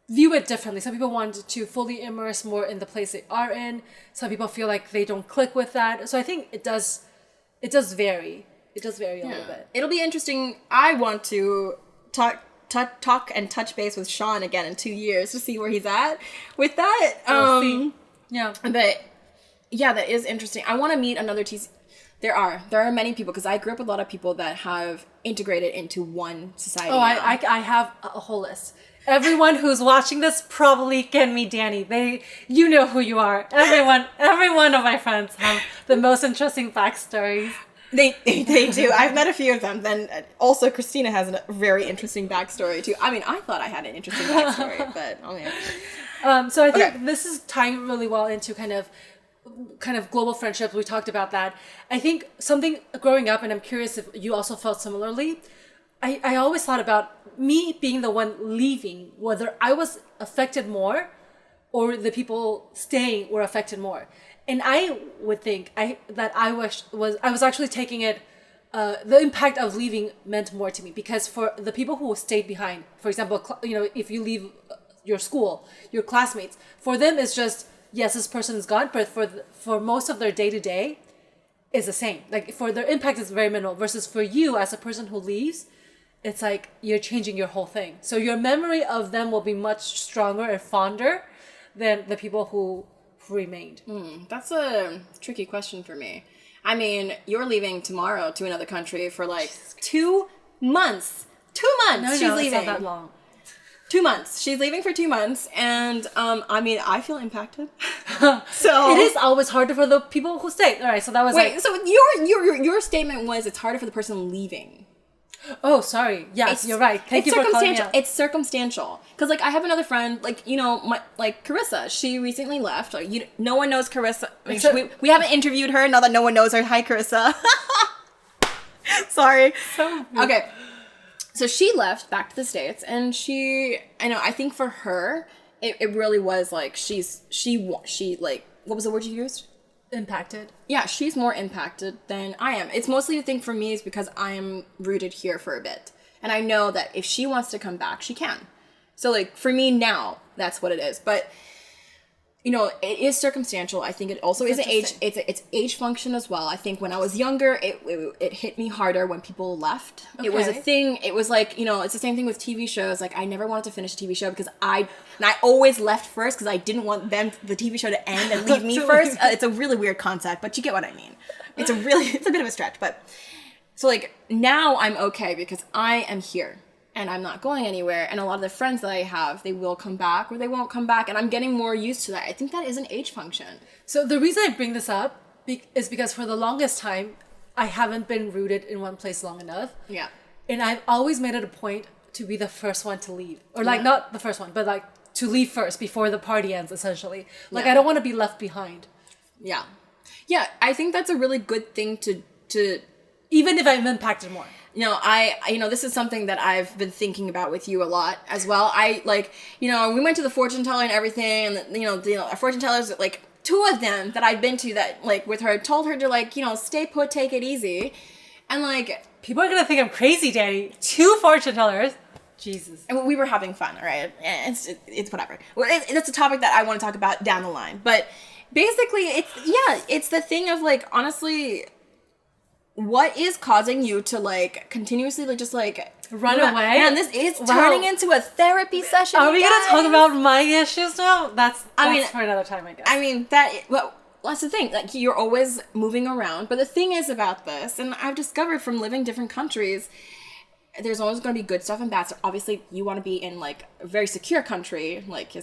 view it differently. Some people want to fully immerse more in the place they are in. Some people feel like they don't click with that. So I think it does vary. It does vary a little bit. It'll be interesting. I want to talk and touch base with Sean again in 2 years to see where he's at with that. We'll see. Yeah. But yeah, that is interesting. I want to meet another TC. There are many people, because I grew up with a lot of people that have integrated into one society. Oh, I have a whole list. Everyone who's watching this probably can meet Danny. You know who you are. Every one of my friends have the most interesting backstories. They do. I've met a few of them. Then also Christina has a very interesting backstory too. I mean, I thought I had an interesting backstory, but oh yeah. So I think this is tying really well into kind of global friendships. We talked about that. I think something growing up, and I'm curious if you also felt similarly, I always thought about me being the one leaving, whether I was affected more or the people staying were affected more. And I would think that I was actually taking it, the impact of leaving meant more to me, because for the people who stayed behind, for example, you know, if you leave your school, your classmates, for them it's just, yes, this person is gone, but for most of their day-to-day is the same. Like, for their impact is very minimal, versus for you as a person who leaves, it's like you're changing your whole thing. So your memory of them will be much stronger and fonder than the people who remained. That's a tricky question for me. I mean, you're leaving tomorrow to another country for like 2 months. 2 months. No, she's leaving. it's not that long. 2 months. She's leaving for 2 months, and I mean, I feel impacted. So it is always harder for the people who stay. All right, so that was so your statement was it's harder for the person leaving. Oh, sorry. Yes, you're right. Thank you for calling me out. It's circumstantial. Because, like, I have another friend, like, you know, Carissa. She recently left. Like, no one knows Carissa. I mean, we haven't interviewed her, now that no one knows her. Hi, Carissa. Sorry. Okay. So she left back to the States, and I think for her, it really was, like, she, like, what was the word you used? Impacted. Yeah, she's more impacted than I am. It's mostly the thing for me is because I am rooted here for a bit. And I know that if she wants to come back, she can. So, like, for me now, that's what it is. But, you know, it is circumstantial. I think it also is an age, it's age function as well. I think when I was younger, it hit me harder when people left. Okay. It was a thing. It was like, you know, it's the same thing with TV shows. Like, I never wanted to finish a TV show because I always left first because I didn't want the TV show to end and leave me first. It's a really weird concept, but you get what I mean. It's a bit of a stretch. But so, like, now I'm okay because I am here. And I'm not going anywhere. And a lot of the friends that I have, they will come back or they won't come back. And I'm getting more used to that. I think that is an age function. So the reason I bring this up is because for the longest time, I haven't been rooted in one place long enough. Yeah. And I've always made it a point to be the first one to leave. Or, like, not the first one, but, like, to leave first before the party ends, essentially. Like, I don't want to be left behind. Yeah. Yeah, I think that's a really good thing to even if I'm impacted more. You know, this is something that I've been thinking about with you a lot as well. We went to the fortune teller and everything, and our fortune tellers, like, 2 of them that I've been to that, like, with her, told her to, like, you know, stay put, take it easy. And, like, people are gonna think I'm crazy, Danny. 2 fortune tellers. Jesus. And we were having fun, all right? It's whatever. It's a topic that I want to talk about down the line. But basically, it's the thing of, like, honestly, what is causing you to, like, continuously, like, just, like, run away? Man, this is turning into a therapy session. Are we going to talk about my issues now? That's for another time, I guess. I mean, that's the thing. Like, you're always moving around. But the thing is about this, and I've discovered from living different countries, there's always going to be good stuff and bad stuff. Obviously, you want to be in, like, a very secure country. Like, I'm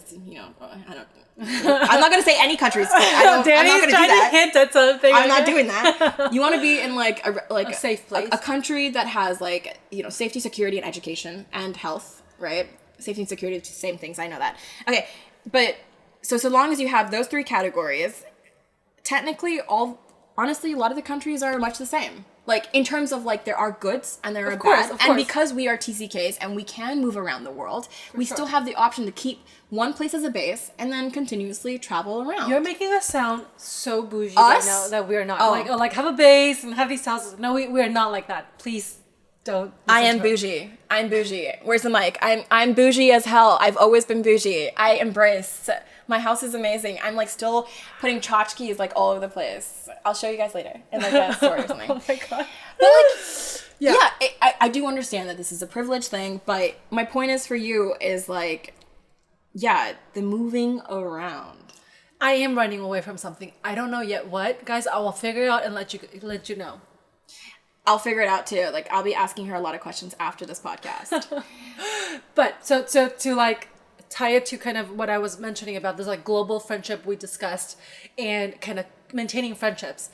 not going to say any countries. I'm not going to do that. Hint at something. I'm not doing that. You want to be in, like, a safe place. A country that has, like, you know, safety, security, and education, and health, right? Safety and security, same things. I know that. Okay, but so long as you have those 3 categories, technically, honestly, a lot of the countries are much the same. Like, in terms of, like, there are goods and there are bad. And because we are TCKs and we can move around the world, we still have the option to keep one place as a base and then continuously travel around. You're making us sound so bougie right now that we're not. Like, have a base and have these houses. No, we are not like that. Please don't. I am bougie. I'm bougie. Where's the mic? I'm bougie as hell. I've always been bougie. I embrace. My house is amazing. I'm, like, still putting tchotchkes, like, all over the place. I'll show you guys later in, like, a story or something. Oh my god. But, like, I do understand that this is a privilege thing, but my point is for you is, like, the moving around. I am running away from something. I don't know yet what. Guys, I will figure it out and let you know. I'll figure it out too. Like, I'll be asking her a lot of questions after this podcast. But so to, like, tie it to kind of what I was mentioning about this, like, global friendship we discussed and kind of maintaining friendships.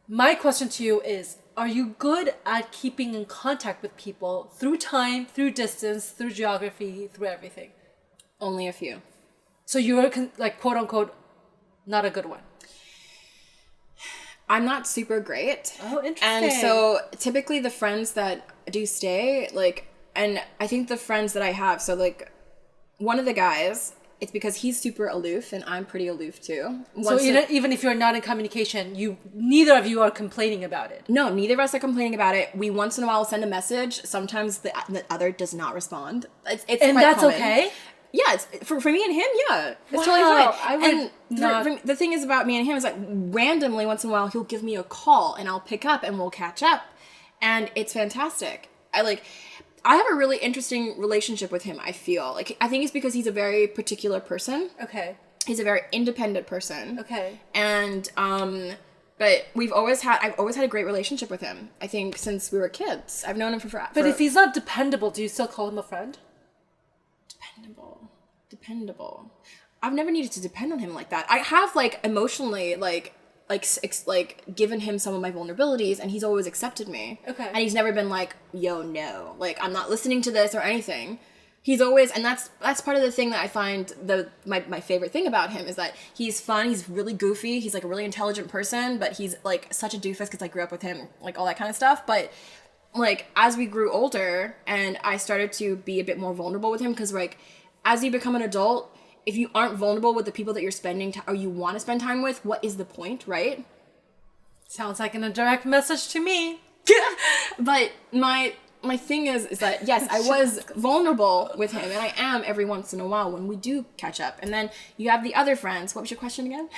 My question to you is, are you good at keeping in contact with people through time, through distance, through geography, through everything? Only a few. So you're, like, quote unquote, not a good one. I'm not super great. Oh, interesting. And so typically the friends that do stay, like, and I think the friends that I have, so, like, one of the guys, it's because he's super aloof and I'm pretty aloof too. So even if you're not in communication, neither of you are complaining about it. No, neither of us are complaining about it. We once in a while send a message. Sometimes the other does not respond. It's and that's common. Okay? Yeah, it's for me and him, yeah. It's totally fine. The thing is about me and him is, like, randomly once in a while he'll give me a call and I'll pick up and we'll catch up. And it's fantastic. I have a really interesting relationship with him, I feel. Like, I think it's because he's a very particular person. Okay. He's a very independent person. Okay. And, but I've always had a great relationship with him. I think since we were kids. I've known him for But if he's not dependable, do you still call him a friend? Dependable. dependable. I've never needed to depend on him like that. I have like emotionally like given him some of my vulnerabilities, and he's always accepted me. Okay. And he's never been like, yo, no, like I'm not listening to this or anything. He's always, and that's part of the thing that I find my favorite thing about him is that he's fun, he's really goofy, he's like a really intelligent person, but he's like such a doofus because I grew up with him, like all that kind of stuff. But like as we grew older and I started to be a bit more vulnerable with him, because like as you become an adult, if you aren't vulnerable with the people that you're spending or you want to spend time with, what is the point, right? Sounds like a direct message to me. But my thing is that, yes, I was vulnerable with him, and I am every once in a while when we do catch up. And then you have the other friends. What was your question again?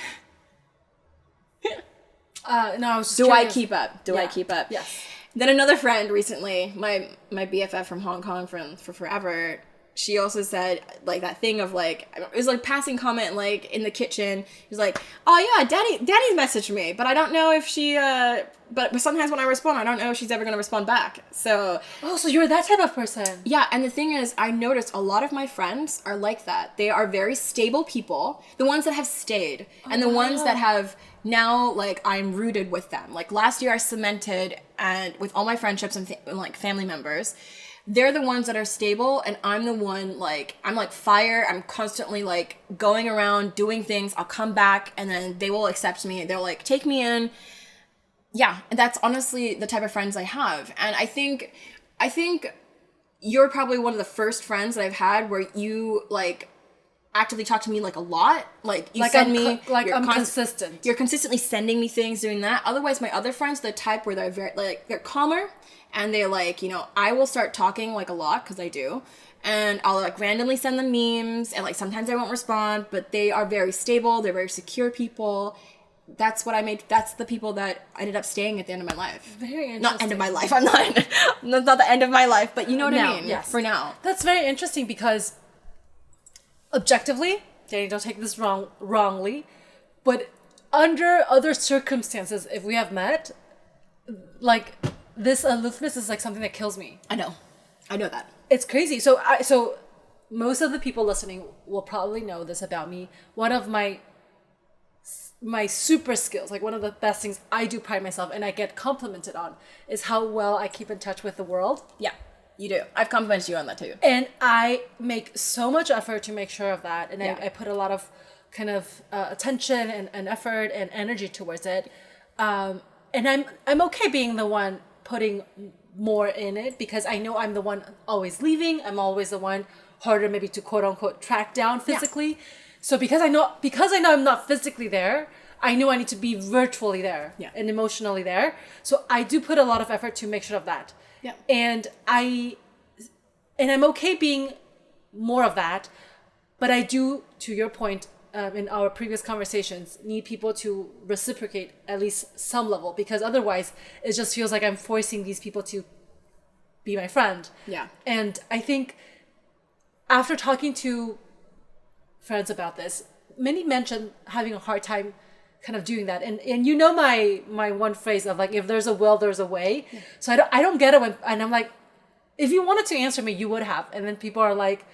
No, I was just Do curious. I keep up? Do I keep up? Yes. Then another friend recently, my BFF from Hong Kong for forever, she also said, like, that thing of, like, it was, like, passing comment, like, in the kitchen. He was like, oh, yeah, Danny's messaged me, but I don't know if she, but sometimes when I respond, I don't know if she's ever going to respond back. So... Oh, so you're that type of person. Yeah, and the thing is, I noticed a lot of my friends are like that. They are very stable people. The ones that have stayed, and the ones that have now, like, I'm rooted with them. Like, last year I cemented, and with all my friendships and, like, family members... They're the ones that are stable, and I'm the one, like, I'm like fire. I'm constantly, like, going around, doing things. I'll come back, and then they will accept me. They'll, like, take me in. Yeah, and that's honestly the type of friends I have. And I think you're probably one of the first friends that I've had where you, like, actively talk to me, like, a lot. Like, you send me... I'm consistent. You're consistently sending me things, doing that. Otherwise, my other friends, the type where they're very, like, they're calmer. And they're like, you know, I will start talking like a lot, because I do. And I'll like randomly send them memes. And like sometimes I won't respond. But they are very stable. They're very secure people. That's the people that ended up staying at the end of my life. Very interesting. Not end of my life. I'm not. That's not the end of my life. But you know what I mean? Yes. For now. That's very interesting because objectively, Danny, don't take this wrongly. But under other circumstances, if we have met, like... This aloofness is like something that kills me. I know that. It's crazy. So most of the people listening will probably know this about me. One of my super skills, like one of the best things I do pride myself and I get complimented on, is how well I keep in touch with the world. Yeah, you do. I've complimented you on that too. And I make so much effort to make sure of that. And I put a lot of kind of attention and effort and energy towards it. And I'm okay being the one putting more in it, because I know I'm the one always leaving. I'm always the one harder maybe to quote unquote track down physically. Yeah. So because I know I'm not physically there, I know I need to be virtually there and emotionally there. So I do put a lot of effort to make sure of that. Yeah. And I'm okay being more of that, but I do, to your point, in our previous conversations, need people to reciprocate at least some level, because otherwise it just feels like I'm forcing these people to be my friend. Yeah. And I think after talking to friends about this, many mentioned having a hard time kind of doing that. And you know my one phrase of like, if there's a will, there's a way. Yeah. So I don't get it and I'm like, if you wanted to answer me, you would have. And then people are like,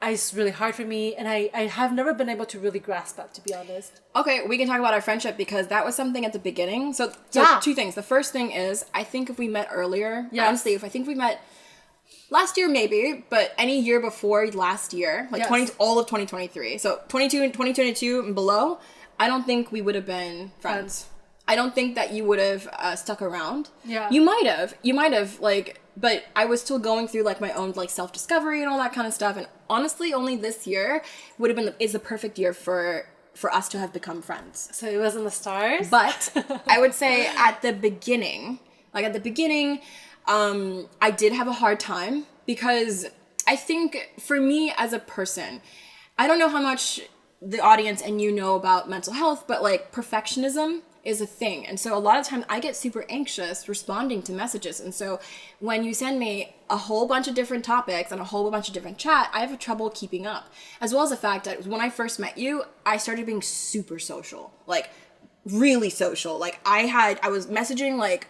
it's really hard for me, and I have never been able to really grasp that, to be honest. Okay, we can talk about our friendship, because that was something at the beginning. So two things. The first thing is, I think if we met earlier, honestly, if I think we met last year maybe, but any year before last year, like all of 2023, so 2022 and below, I don't think we would have been friends. I don't think that you would have stuck around. Yeah. You might have, like... But I was still going through like my own like self-discovery and all that kind of stuff. And honestly, only this year is the perfect year for us to have become friends. So it was in the stars? But I would say at the beginning, I did have a hard time, because I think for me as a person, I don't know how much the audience and you know about mental health, but like perfectionism is a thing. And so a lot of times I get super anxious responding to messages. And so when you send me a whole bunch of different topics and a whole bunch of different chat, I have trouble keeping up. As well as the fact that when I first met you, I started being super social, like really social. Like I was messaging like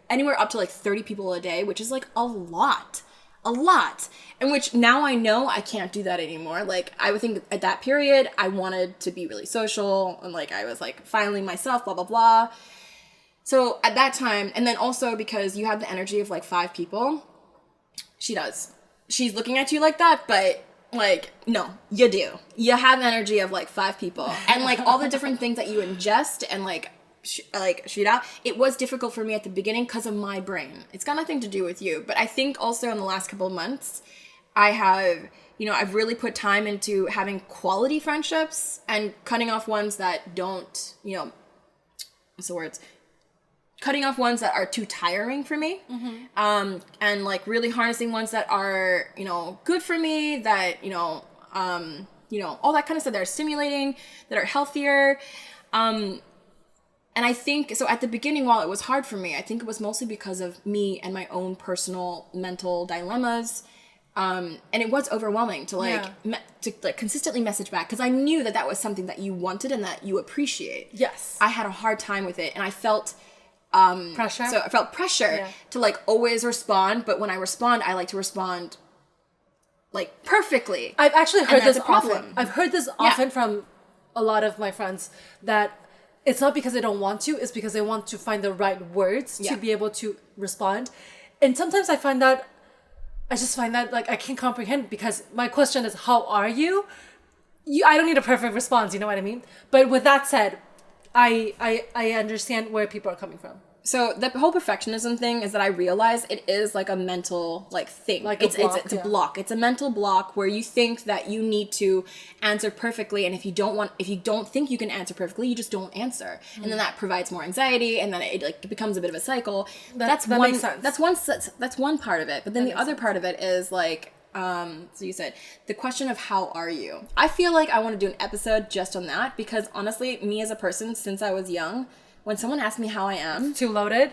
anywhere up to like 30 people a day, which is like a lot. a lot. In which now I know I can't do that anymore. Like, I would think at that period, I wanted to be really social, and like, I was like, finally myself, blah, blah, blah. So at that time, and then also because you have the energy of like 5 people, she does. She's looking at you like that, but like, no, you do. You have energy of like 5 people. And like all the different things that you ingest and like shoot out, it was difficult for me at the beginning because of my brain. It's got nothing to do with you. But I think also in the last couple of months, I have, you know, I've really put time into having quality friendships and cutting off ones that don't, you know, what's the words? Cutting off ones that are too tiring for me. And like really harnessing ones that are, you know, good for me, that, you know, all that kind of stuff that are stimulating, that are healthier. And I think, so at the beginning, while it was hard for me, I think it was mostly because of me and my own personal mental dilemmas. And it was overwhelming to like, to like consistently message back. Cause I knew that that was something that you wanted and that you appreciate. Yes. I had a hard time with it. And I felt, pressure. So I felt pressure to like always respond. But when I respond, I like to respond like perfectly. I've actually heard this problem. often. I've heard this often from a lot of my friends that it's not because they don't want to, it's because they want to find the right words to be able to respond. And sometimes I find that, I just find that like I can't comprehend, because my question is, how are you? I don't need a perfect response, you know what I mean? But with that said, I understand where people are coming from. So the whole perfectionism thing is that I realize it is like a mental like thing. Like it's a a block. It's a mental block where you think that you need to answer perfectly, and if you don't think you can answer perfectly, you just don't answer. And then that provides more anxiety, and then it like becomes a bit of a cycle. That makes sense. That's one part of it. But then the other part of it is like so you said the question of how are you? I feel like I want to do an episode just on that, because honestly, me as a person, since I was young, when someone asks me how I am, too loaded,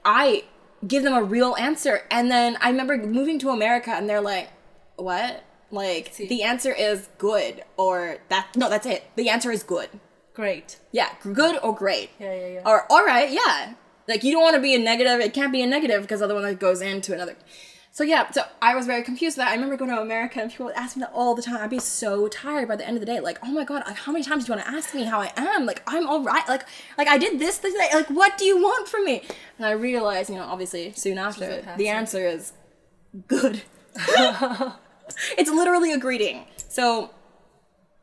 I give them a real answer. And then I remember moving to America and they're like, what? Like, the answer is good, or that's it. The answer is good. Great. Yeah, good or great. Yeah. Or all right, yeah. Like, you don't want to be a negative. It can't be a negative, because otherwise it goes into another. So yeah, so I was very confused with that. I remember going to America and people would ask me that all the time. I'd be so tired by the end of the day. Like, oh my God, like, how many times do you want to ask me how I am? Like, I'm all right. Like I did this day. Like, what do you want from me? And I realized, you know, obviously soon after, the answer is good. It's literally a greeting. So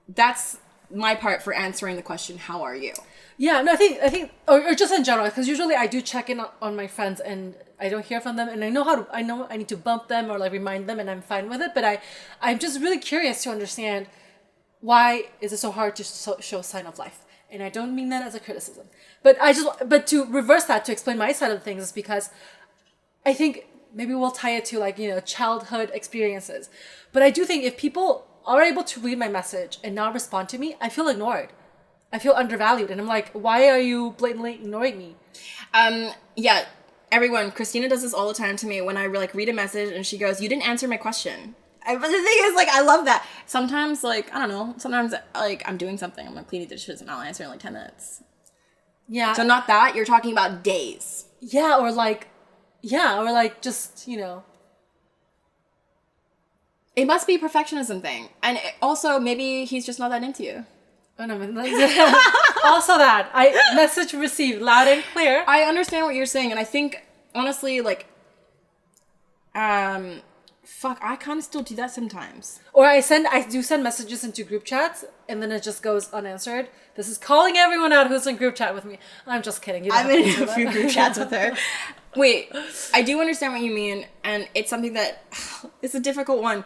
that's my part for answering the question, how are you? Yeah, no, I think, or just in general, because usually I do check in on my friends and I don't hear from them, and I know I need to bump them or like remind them, and I'm fine with it. But I'm just really curious to understand, why is it so hard to show sign of life? And I don't mean that as a criticism, but but to reverse that, to explain my side of things, is because I think maybe we'll tie it to like, you know, childhood experiences. But I do think if people are able to read my message and not respond to me, I feel ignored. I feel undervalued, and I'm like, why are you blatantly ignoring me? Yeah, everyone, Christina does this all the time to me when I like read a message and she goes, you didn't answer my question. But the thing is, like, I love that. Sometimes, like, I don't know, sometimes like I'm doing something, I'm like cleaning dishes, and I'll answer in like 10 minutes. Yeah. So not that, you're talking about days. Yeah, or like just, you know. It must be a perfectionism thing. And also, maybe he's just not that into you. Oh no, also that. Message received loud and clear. I understand what you're saying, and I think, honestly, like, I kind of still do that sometimes. Or I do send messages into group chats, and then it just goes unanswered. This is calling everyone out who's in group chat with me. I'm just kidding. I've been in a few group chats with her. Wait, I do understand what you mean, and it's something that, it's a difficult one.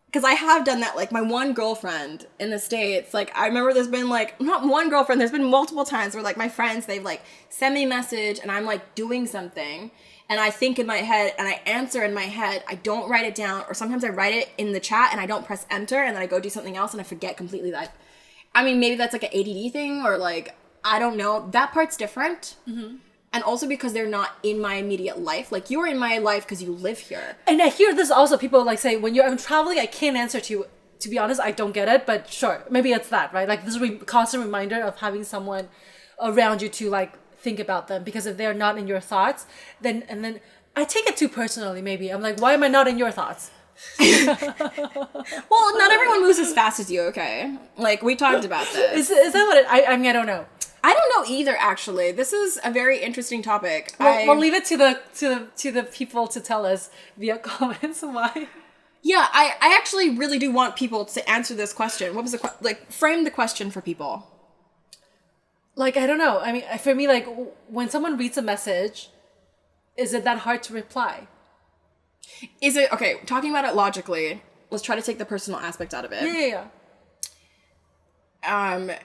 Because I have done that, like, my one girlfriend in the States, like, I remember there's been, like, not one girlfriend, there's been multiple times where, like, my friends, they've, like, sent me a message, and I'm, like, doing something, and I think in my head, and I answer in my head, I don't write it down, or sometimes I write it in the chat, and I don't press enter, and then I go do something else, and I forget completely that. I mean, maybe that's, like, an ADD thing, or, like, I don't know. That part's different. Mm-hmm. And also because they're not in my immediate life. Like, you're in my life because you live here. And I hear this also, people like say, when I'm traveling, I can't answer to you. To be honest, I don't get it, but sure, maybe it's that, right? Like, this constant reminder of having someone around you to like think about them, because if they're not in your thoughts, then I take it too personally, maybe. I'm like, why am I not in your thoughts? Well, not everyone moves as fast as you, okay? Like, we talked about this. Is that what it... I mean, I don't know. I don't know either, actually. This is a very interesting topic. We'll leave it to the people to tell us via comments why. Yeah, I actually really do want people to answer this question. What was the frame the question for people. Like, I don't know. I mean, for me, like, when someone reads a message, is it that hard to reply? Is it, okay, talking about it logically, let's try to take the personal aspect out of it. Yeah.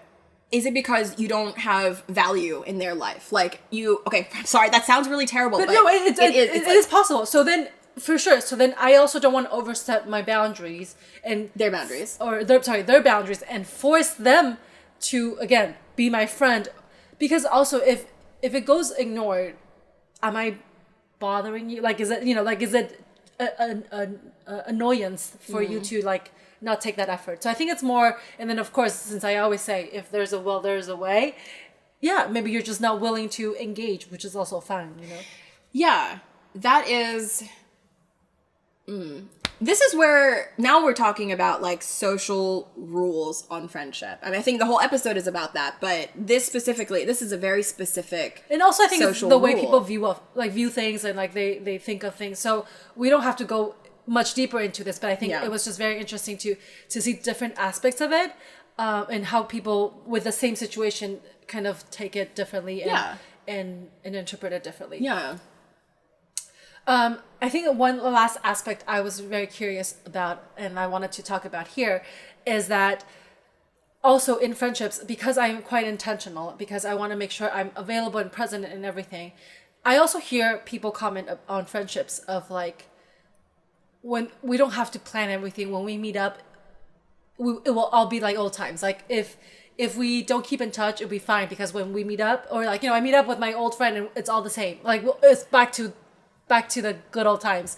Is it because you don't have value in their life? Like, okay, sorry, that sounds really terrible. But no, it is possible. So then, for sure. So then I also don't want to overstep my boundaries and their boundaries. Or their boundaries and force them to, again, be my friend. Because also, if it goes ignored, am I bothering you? Like, is it an annoyance for you to, like, not take that effort? So I think it's more, and then of course, since I always say, if there's a will, there's a way. Yeah, maybe you're just not willing to engage, which is also fine, you know? Yeah, that is... This is where, now we're talking about, like, social rules on friendship. I mean, I think the whole episode is about that, but this specifically, this is a very specific And also I think it's the way rule. people view things and, like, they think of things. So we don't have to go much deeper into this, but I think it was just very interesting to see different aspects of it, and how people with the same situation kind of take it differently and interpret it differently. Yeah. I think one last aspect I was very curious about and I wanted to talk about here is that also in friendships, because I'm quite intentional, because I want to make sure I'm available and present in everything, I also hear people comment on friendships of, like, when we don't have to plan everything, when we meet up, it will all be like old times. Like, if we don't keep in touch, it'll be fine, because when we meet up, or, like, you know, I meet up with my old friend and it's all the same. Like, it's back to the good old times.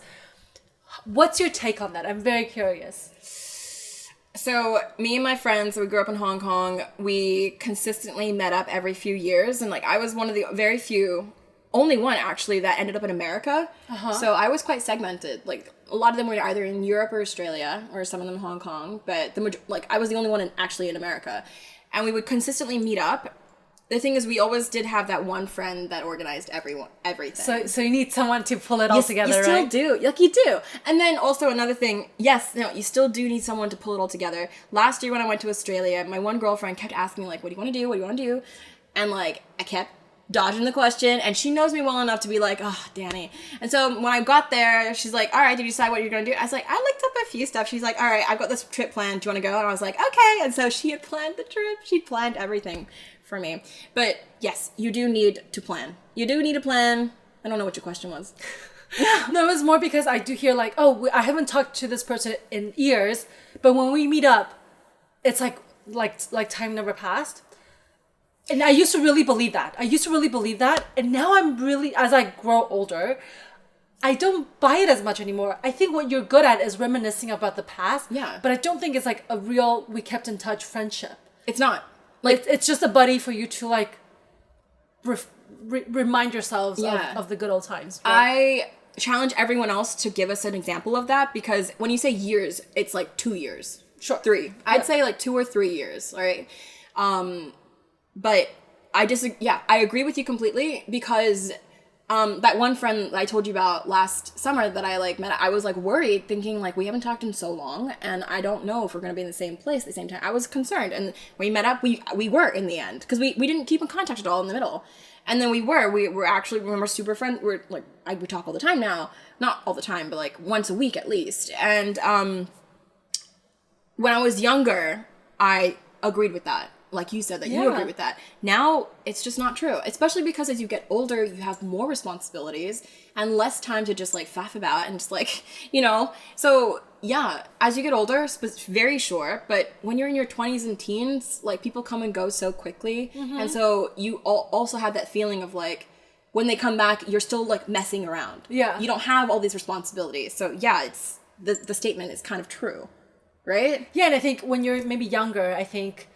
What's your take on that? I'm very curious. So me and my friends, we grew up in Hong Kong. We consistently met up every few years. And, like, I was one of the very few, only one actually, that ended up in America. So I was quite segmented. Like, a lot of them were either in Europe or Australia, or some of them Hong Kong. But I was the only one actually in America. And we would consistently meet up. The thing is, we always did have that one friend that organized everything. So you need someone to pull it all together, right? You still do. Like, you do. And then also another thing, you still do need someone to pull it all together. Last year when I went to Australia, my one girlfriend kept asking me, like, what do you want to do? What do you want to do? And, like, I kept dodging the question, and she knows me well enough to be like, oh, Danny. And so when I got there, she's like, all right, did you decide what you're going to do? I was like, I looked up a few stuff. She's like, all right, I've got this trip planned. Do you want to go? And I was like, okay. And so she had planned the trip. She'd planned everything for me. But yes, you do need to plan. You do need a plan. I don't know what your question was. No, it was more because I do hear, like, oh, I haven't talked to this person in years, but when we meet up, it's like time never passed. And I used to really believe that. And now I'm really, as I grow older, I don't buy it as much anymore. I think what you're good at is reminiscing about the past. Yeah. But I don't think it's, like, a real, we kept in touch friendship. It's not. Like, it's just a buddy for you to, like, remind yourselves of the good old times. Right? I challenge everyone else to give us an example of that, because when you say years, it's like 2 years. Sure. 3. I'd say like 2 or 3 years, right? But I agree with you completely, because that one friend that I told you about last summer that I, like, met, I was, like, worried, thinking, like, we haven't talked in so long, and I don't know if we're going to be in the same place at the same time. I was concerned, and when we met up, we were in the end, because we didn't keep in contact at all in the middle. And then we were actually, remember, super friends. We're, like, we talk all the time now. Not all the time, but, like, once a week at least. And when I was younger, I agreed with that. Like you said, that you agree with that. Now, it's just not true. Especially because as you get older, you have more responsibilities and less time to just, like, faff about and just, like, you know. So, yeah, as you get older, very sure. But when you're in your 20s and teens, like, people come and go so quickly. Mm-hmm. And so you also have that feeling of, like, when they come back, you're still, like, messing around. Yeah. You don't have all these responsibilities. So, yeah, it's the statement is kind of true. Right? Yeah, and I think when you're maybe younger, I think...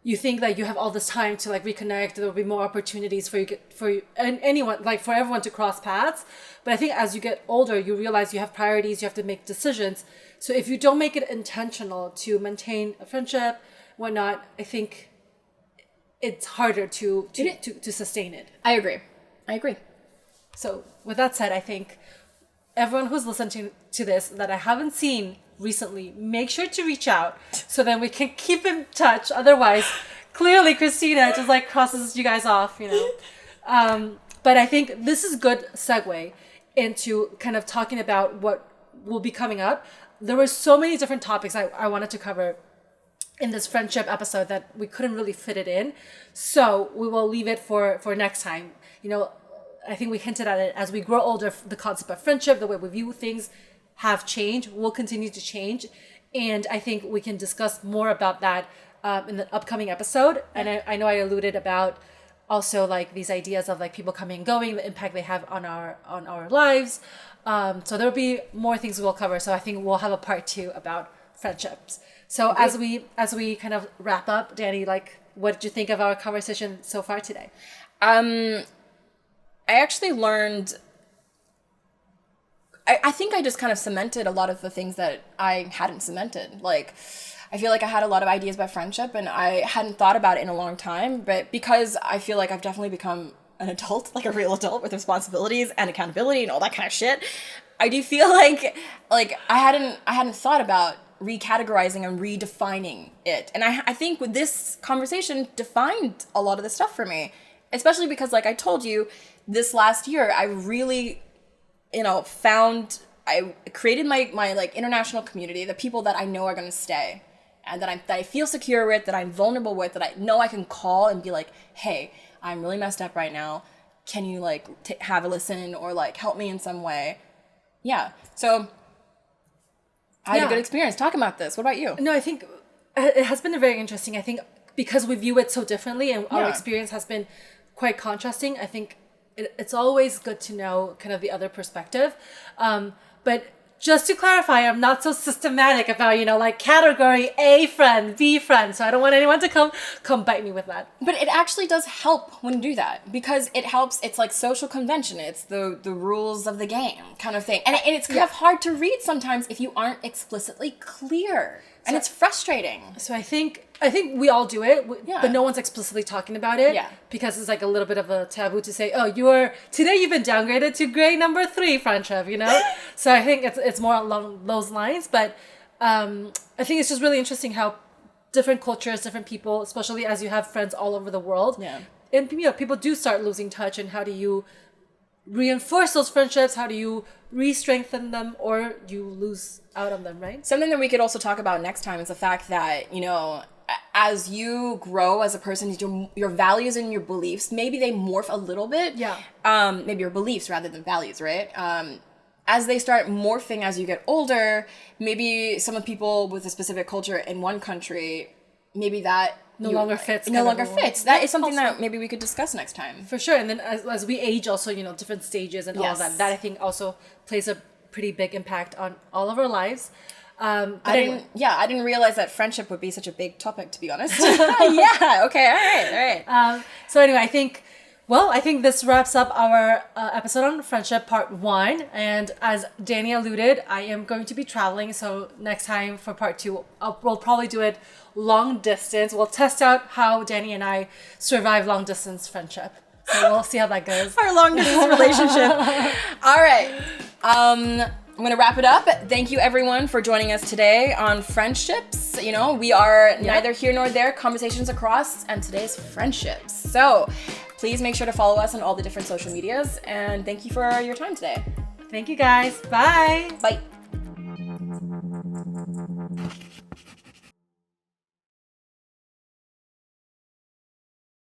you think that you have all this time to like reconnect, there will be more opportunities and anyone, like for everyone to cross paths. But I think as you get older, you realize you have priorities, you have to make decisions. So if you don't make it intentional to maintain a friendship, whatnot, I think it's harder to sustain it. I agree. So with that said, I think everyone who's listening to this that I haven't seen recently, make sure to reach out so then we can keep in touch. Otherwise, clearly Christina just like crosses you guys off, But I think this is good segue into kind of talking about what will be coming up. There were so many different topics I wanted to cover in this friendship episode that we couldn't really fit it in. So we will leave it for next time. I think we hinted at it as we grow older, the concept of friendship, the way we view things have changed, will continue to change. And I think we can discuss more about that in the upcoming episode. And I know I alluded about also like these ideas of like people coming and going, the impact they have on our lives. So there'll be more things we'll cover. So I think we'll have a part 2 about friendships. So as we kind of wrap up, Dannie, like what did you think of our conversation so far today? I actually learned, I think I just kind of cemented a lot of the things that I hadn't cemented. Like, I feel like I had a lot of ideas about friendship and I hadn't thought about it in a long time, but because I feel like I've definitely become an adult, like a real adult with responsibilities and accountability and all that kind of shit, I do feel like I hadn't thought about recategorizing and redefining it. And I think with this conversation defined a lot of the stuff for me, especially because like I told you, this last year, I really, I created my like international community, the people that I know are going to stay and that I feel secure with, that I'm vulnerable with, that I know I can call and be like, hey, I'm really messed up right now. Can you like have a listen or like help me in some way? Yeah. So I had a good experience talking about this. What about you? No, I think it has been very interesting. I think because we view it so differently and our experience has been quite contrasting, I think it's always good to know kind of the other perspective. But just to clarify, I'm not so systematic about, like category A friend, B friend. So I don't want anyone to come bite me with that. But it actually does help when you do that because it helps. It's like social convention. It's the rules of the game kind of thing. And it's kind of hard to read sometimes if you aren't explicitly clear. And it's frustrating. So I think we all do it, but no one's explicitly talking about it because it's like a little bit of a taboo to say, oh, today you've been downgraded to grade number 3 friendship, So I think it's more along those lines, but I think it's just really interesting how different cultures, different people, especially as you have friends all over the world, and people do start losing touch, and how do you reinforce those friendships? How do you re-strengthen them, or you lose out on them, right? Something that we could also talk about next time is the fact that, as you grow as a person, your values and your beliefs, maybe they morph a little bit. Yeah. Maybe your beliefs rather than values, right? As they start morphing as you get older, maybe some of people with a specific culture in one country, maybe that no longer fits. That is something that maybe we could discuss next time. For sure. And then as we age also, different stages and all that I think also plays a pretty big impact on all of our lives. I didn't realize that friendship would be such a big topic, to be honest. Yeah. Okay. All right. So anyway, I think this wraps up our episode on friendship part 1. And as Dannie alluded, I am going to be traveling. So next time for part 2, we'll probably do it long distance. We'll test out how Dannie and I survive long distance friendship. So we'll see how that goes. Our long distance relationship. All right. I'm going to wrap it up. Thank you, everyone, for joining us today on friendships. We are neither here nor there, conversations across, and today's friendships. So please make sure to follow us on all the different social medias. And thank you for your time today. Thank you, guys. Bye. Bye.